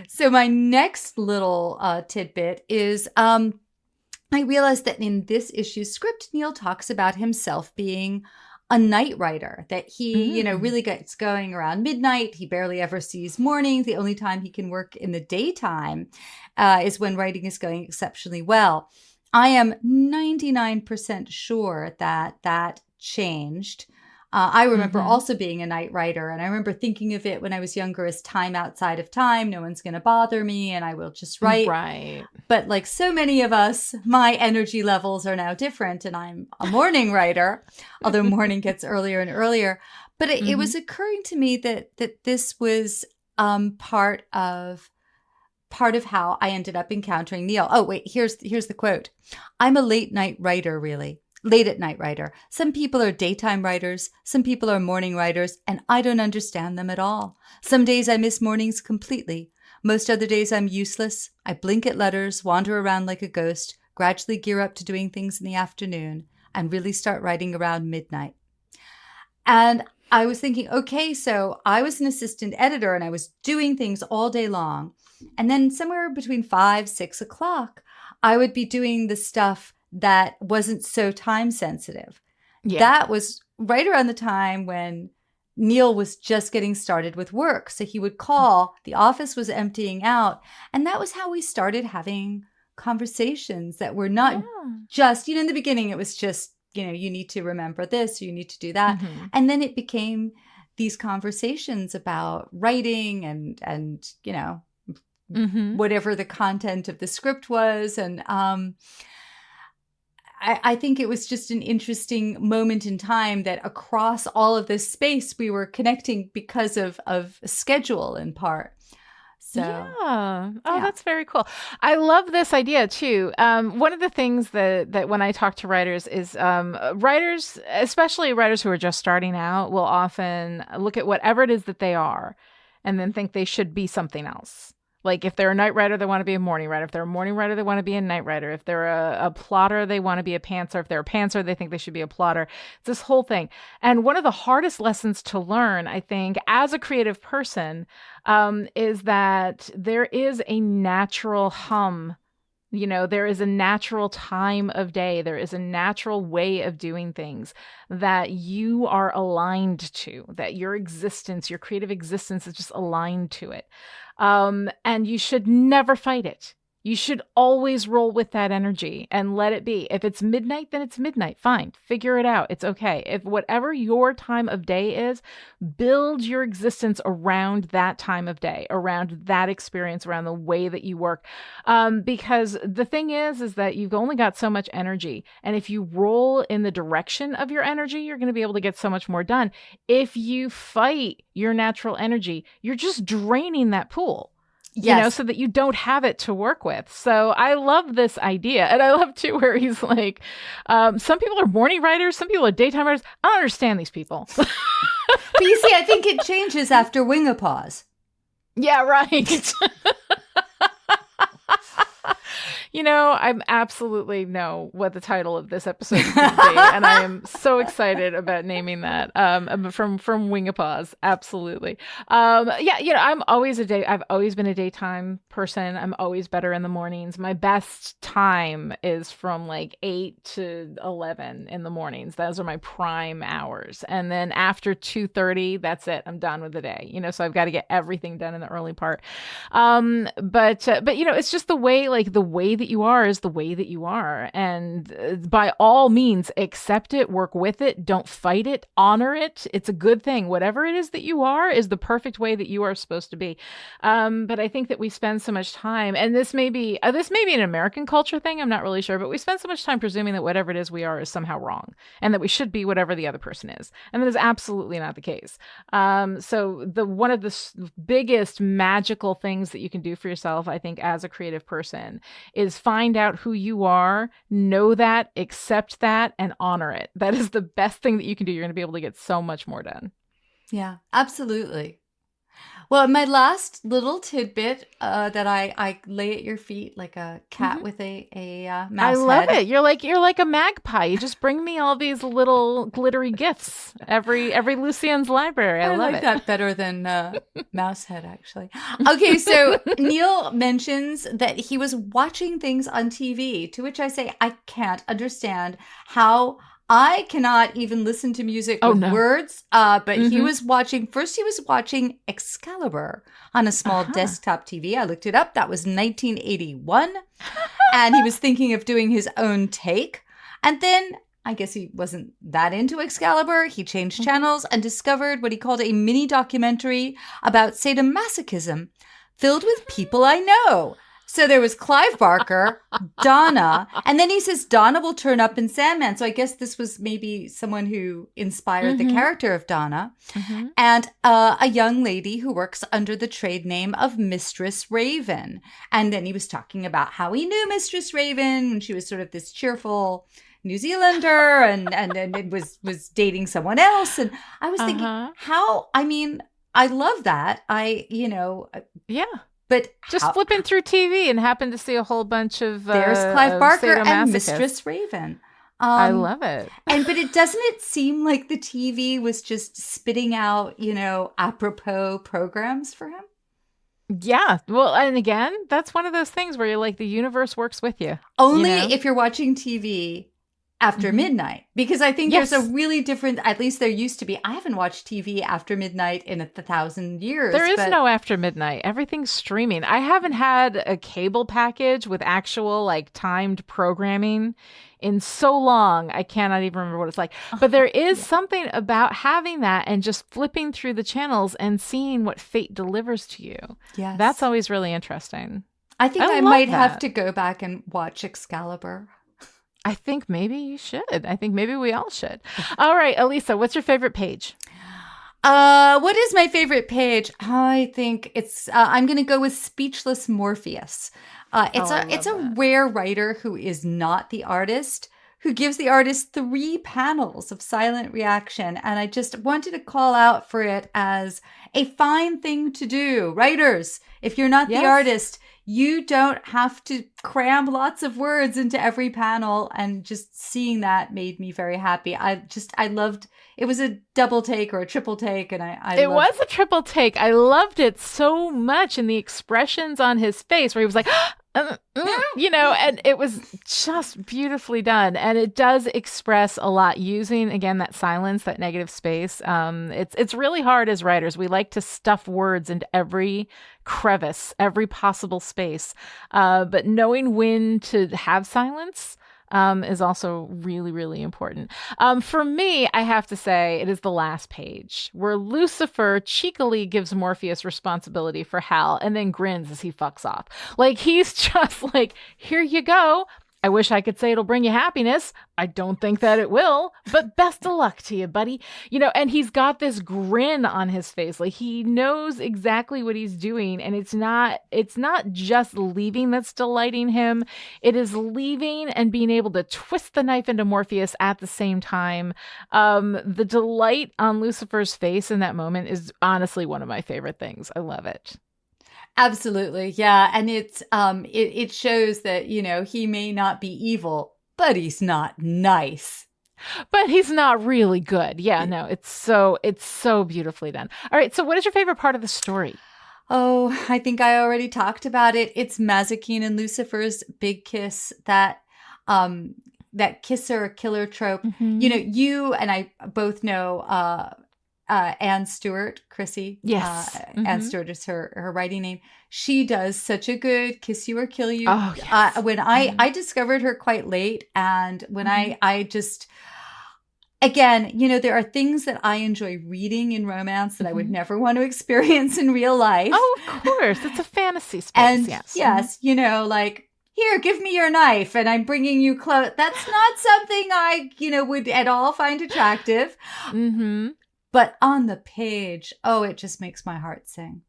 So my next little tidbit is I realized that in this issue's script, Neil talks about himself being a night writer, that he, really gets going around midnight. He barely ever sees mornings. The only time he can work in the daytime is when writing is going exceptionally well. I am 99% sure that changed. I remember also being a night writer, and I remember thinking of it when I was younger as time outside of time. No one's going to bother me, and I will just write. Right. But like so many of us, my energy levels are now different, and I'm a morning writer, although morning gets earlier and earlier. But it was occurring to me that this was part of how I ended up encountering Neil. Oh, wait, here's the quote. "I'm a late night writer, really. Late at night writer. Some people are daytime writers. Some people are morning writers, and I don't understand them at all. Some days I miss mornings completely. Most other days I'm useless. I blink at letters, wander around like a ghost, gradually gear up to doing things in the afternoon, and really start writing around midnight." And I was thinking, okay, so I was an assistant editor and I was doing things all day long. And then somewhere between 5, 6 o'clock, I would be doing the stuff that wasn't so time sensitive. Yeah. That was right around the time when Neil was just getting started with work. So he would call, the office was emptying out. And that was how we started having conversations that were not just, in the beginning, it was just, you need to remember this, you need to do that. Mm-hmm. And then it became these conversations about writing and whatever the content of the script was. And I think it was just an interesting moment in time that across all of this space, we were connecting because of schedule in part. So, yeah. Oh, that's very cool. I love this idea too. One of the things that when I talk to writers is writers, especially writers who are just starting out, will often look at whatever it is that they are and then think they should be something else. Like if they're a night writer, they want to be a morning writer. If they're a morning writer, they want to be a night writer. If they're a plotter, they want to be a pantser. If they're a pantser, they think they should be a plotter. It's this whole thing. And one of the hardest lessons to learn, I think, as a creative person, is that there is a natural hum. There is a natural time of day. There is a natural way of doing things that you are aligned to, that your existence, your creative existence is just aligned to it. And you should never fight it. You should always roll with that energy and let it be. If it's midnight, then it's midnight. Fine. Figure it out. It's okay. If whatever your time of day is, build your existence around that time of day, around that experience, around the way that you work. Because the thing is that you've only got so much energy. And if you roll in the direction of your energy, you're going to be able to get so much more done. If you fight your natural energy, you're just draining that pool. Yes. So that you don't have it to work with. So I love this idea. And I love too where he's like, some people are morning writers, some people are daytime writers. I don't understand these people. But you see, I think it changes after Wingopause. Yeah, right. I absolutely know what the title of this episode is going to be, and I am so excited about naming that. From Wingopause, absolutely. I'm always I've always been a daytime person. I'm always better in the mornings. My best time is from like 8 to 11 in the mornings. Those are my prime hours, and then after 2:30, that's it. I'm done with the day. So I've got to get everything done in the early part. But it's just the way that you are is the way that you are. And by all means, accept it, work with it, don't fight it, honor it. It's a good thing. Whatever it is that you are is the perfect way that you are supposed to be. But I think that we spend so much time, and this may be an American culture thing, I'm not really sure, but we spend so much time presuming that whatever it is we are is somehow wrong, and that we should be whatever the other person is. And that is absolutely not the case. So one of the biggest magical things that you can do for yourself, I think, as a creative person is find out who you are, know that, accept that, and honor it. That is the best thing that you can do. You're going to be able to get so much more done. Yeah, absolutely. Well, my last little tidbit that I lay at your feet like a cat with a mouse I love head. it. You're like a magpie. You just bring me all these little glittery gifts every Lucien's library. I love like it. that better than mouse head, actually. Okay, so Neil mentions that he was watching things on TV, to which I say I can't understand how. I cannot even listen to music with words, but he was watching Excalibur on a small desktop TV. I looked it up. That was 1981. And he was thinking of doing his own take. And then I guess he wasn't that into Excalibur. He changed channels and discovered what he called a mini documentary about sadomasochism filled with people I know. So there was Clive Barker, Donna, and then he says Donna will turn up in Sandman. So I guess this was maybe someone who inspired the character of Donna. And a young lady who works under the trade name of Mistress Raven. And then he was talking about how he knew Mistress Raven when she was sort of this cheerful New Zealander and was dating someone else. And I was thinking, I love that. Yeah. But just flipping through TV and happened to see a whole bunch of there's Clive Barker and sadomasochists. Mistress Raven. I love it. But doesn't it seem like the TV was just spitting out, apropos programs for him? Yeah. Well, and again, that's one of those things where you're like, the universe works with you. Only you know? if you're watching TV after midnight, because I think Yes. there's a really different, at least there used to be. I haven't watched TV after midnight in 1,000 years. There is but no after midnight. Everything's streaming. I haven't had a cable package with actual like timed programming in so long. I cannot even remember what it's like. But there is something about having that and just flipping through the channels and seeing what fate delivers to you. Yes. That's always really interesting. I think I love might that. have to go back and watch Excalibur. I think maybe you should. I think maybe we all should. All right, Alisa, what's your favorite page? What is my favorite page? I think it's I'm gonna go with Speechless Morpheus. It's a rare writer who is not the artist, who gives the artist 3 panels of silent reaction. And I just wanted to call out for it as a fine thing to do. Writers, if you're not the artist, you don't have to cram lots of words into every panel. And just seeing that made me very happy. I loved, it was a double take or a triple take. And it was a triple take. I loved it so much. And the expressions on his face where he was like, and it was just beautifully done. And it does express a lot using, again, that silence, that negative space. It's really hard as writers. We like to stuff words into every crevice, every possible space. But knowing when to have silence is also really, really important. For me, I have to say it is the last page where Lucifer cheekily gives Morpheus responsibility for Hal and then grins as he fucks off. Like, he's just like, here you go. I wish I could say it'll bring you happiness. I don't think that it will, but best of luck to you, buddy. And he's got this grin on his face. Like, he knows exactly what he's doing. And it's not just leaving that's delighting him. It is leaving and being able to twist the knife into Morpheus at the same time. The delight on Lucifer's face in that moment is honestly one of my favorite things. I love it. Absolutely. Yeah. And it shows that, he may not be evil, but he's not nice. But he's not really good. Yeah, no, it's so beautifully done. All right. So what is your favorite part of the story? Oh, I think I already talked about it. It's Mazikeen and Lucifer's big kiss, that kisser killer trope. Mm-hmm. You and I both know, Anne Stewart, Chrissy. Yes. Anne Stewart is her writing name. She does such a good kiss you or kill you. Oh, yes. When I discovered her quite late, and when I just, again, there are things that I enjoy reading in romance that I would never want to experience in real life. Oh, of course. It's a fantasy space. And yes, like, here, give me your knife and I'm bringing you clothes. That's not something I, would at all find attractive. Mm-hmm. But on the page, it just makes my heart sing.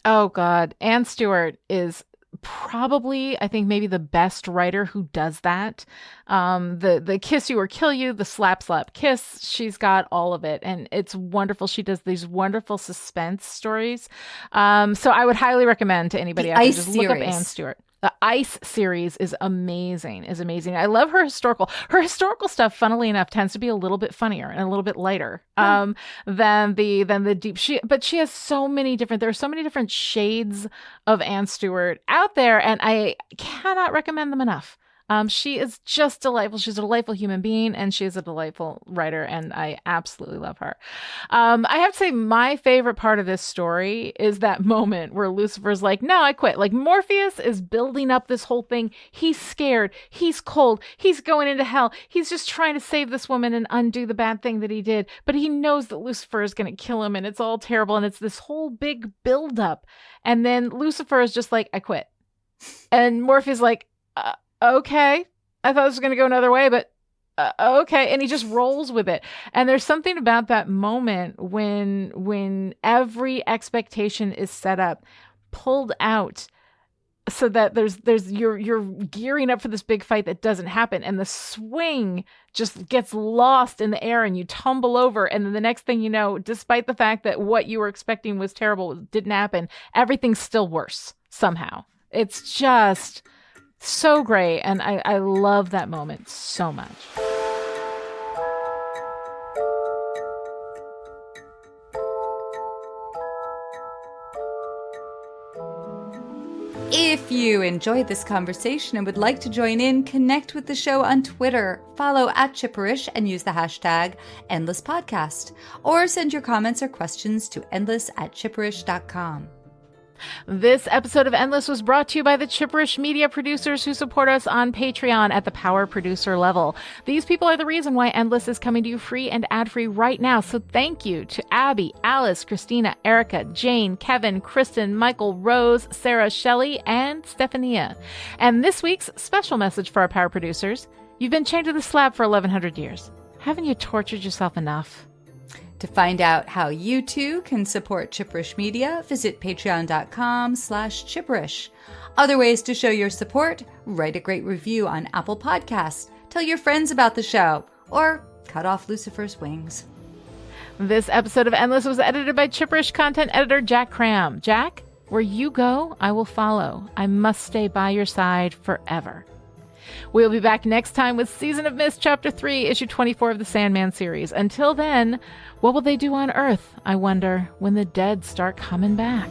Oh, God. Anne Stewart is probably, I think, maybe the best writer who does that. The kiss you or kill you, the slap kiss, she's got all of it. And it's wonderful. She does these wonderful suspense stories. So I would highly recommend to anybody out there, just look up Anne Stewart. The Ice series is amazing. I love her historical. Her historical stuff, funnily enough, tends to be a little bit funnier and a little bit lighter than the deep. But she has so many different. There are so many different shades of Anne Stewart out there, and I cannot recommend them enough. She is just delightful. She's a delightful human being, and she is a delightful writer, and I absolutely love her. I have to say my favorite part of this story is that moment where Lucifer's like, no, I quit. Like, Morpheus is building up this whole thing. He's scared. He's cold. He's going into hell. He's just trying to save this woman and undo the bad thing that he did. But he knows that Lucifer is going to kill him, and it's all terrible, and it's this whole big buildup. And then Lucifer is just like, I quit. And Morpheus is like, okay, I thought this was going to go another way, but okay. And he just rolls with it. And there's something about that moment when every expectation is set up, pulled out, so that you're gearing up for this big fight that doesn't happen, and the swing just gets lost in the air and you tumble over, and then the next thing you know, despite the fact that what you were expecting was terrible, didn't happen, everything's still worse somehow. It's just so great, and I love that moment so much. If you enjoyed this conversation and would like to join in, connect with the show on Twitter. Follow @Chipperish and use the hashtag #EndlessPodcast. Or send your comments or questions to endless@chipperish.com. This episode of Endless was brought to you by the Chipperish media producers who support us on Patreon at the power producer level. These people are the reason why Endless is coming to you free and ad-free right now. So thank you to Abby, Alice, Christina, Erica, Jane, Kevin, Kristen, Michael, Rose, Sarah, Shelley, and Stephania. And this week's special message for our power producers: you've been chained to the slab for 1,100 years. Haven't you tortured yourself enough? To find out how you too can support Chipperish Media, visit patreon.com/Chipperish. Other ways to show your support: write a great review on Apple Podcasts, tell your friends about the show, or cut off Lucifer's wings. This episode of Endless was edited by Chipperish content editor Jack Cram. Jack, where you go, I will follow. I must stay by your side forever. We'll be back next time with Season of Mist, Chapter 3, Issue 24 of the Sandman series. Until then, what will they do on Earth, I wonder, when the dead start coming back?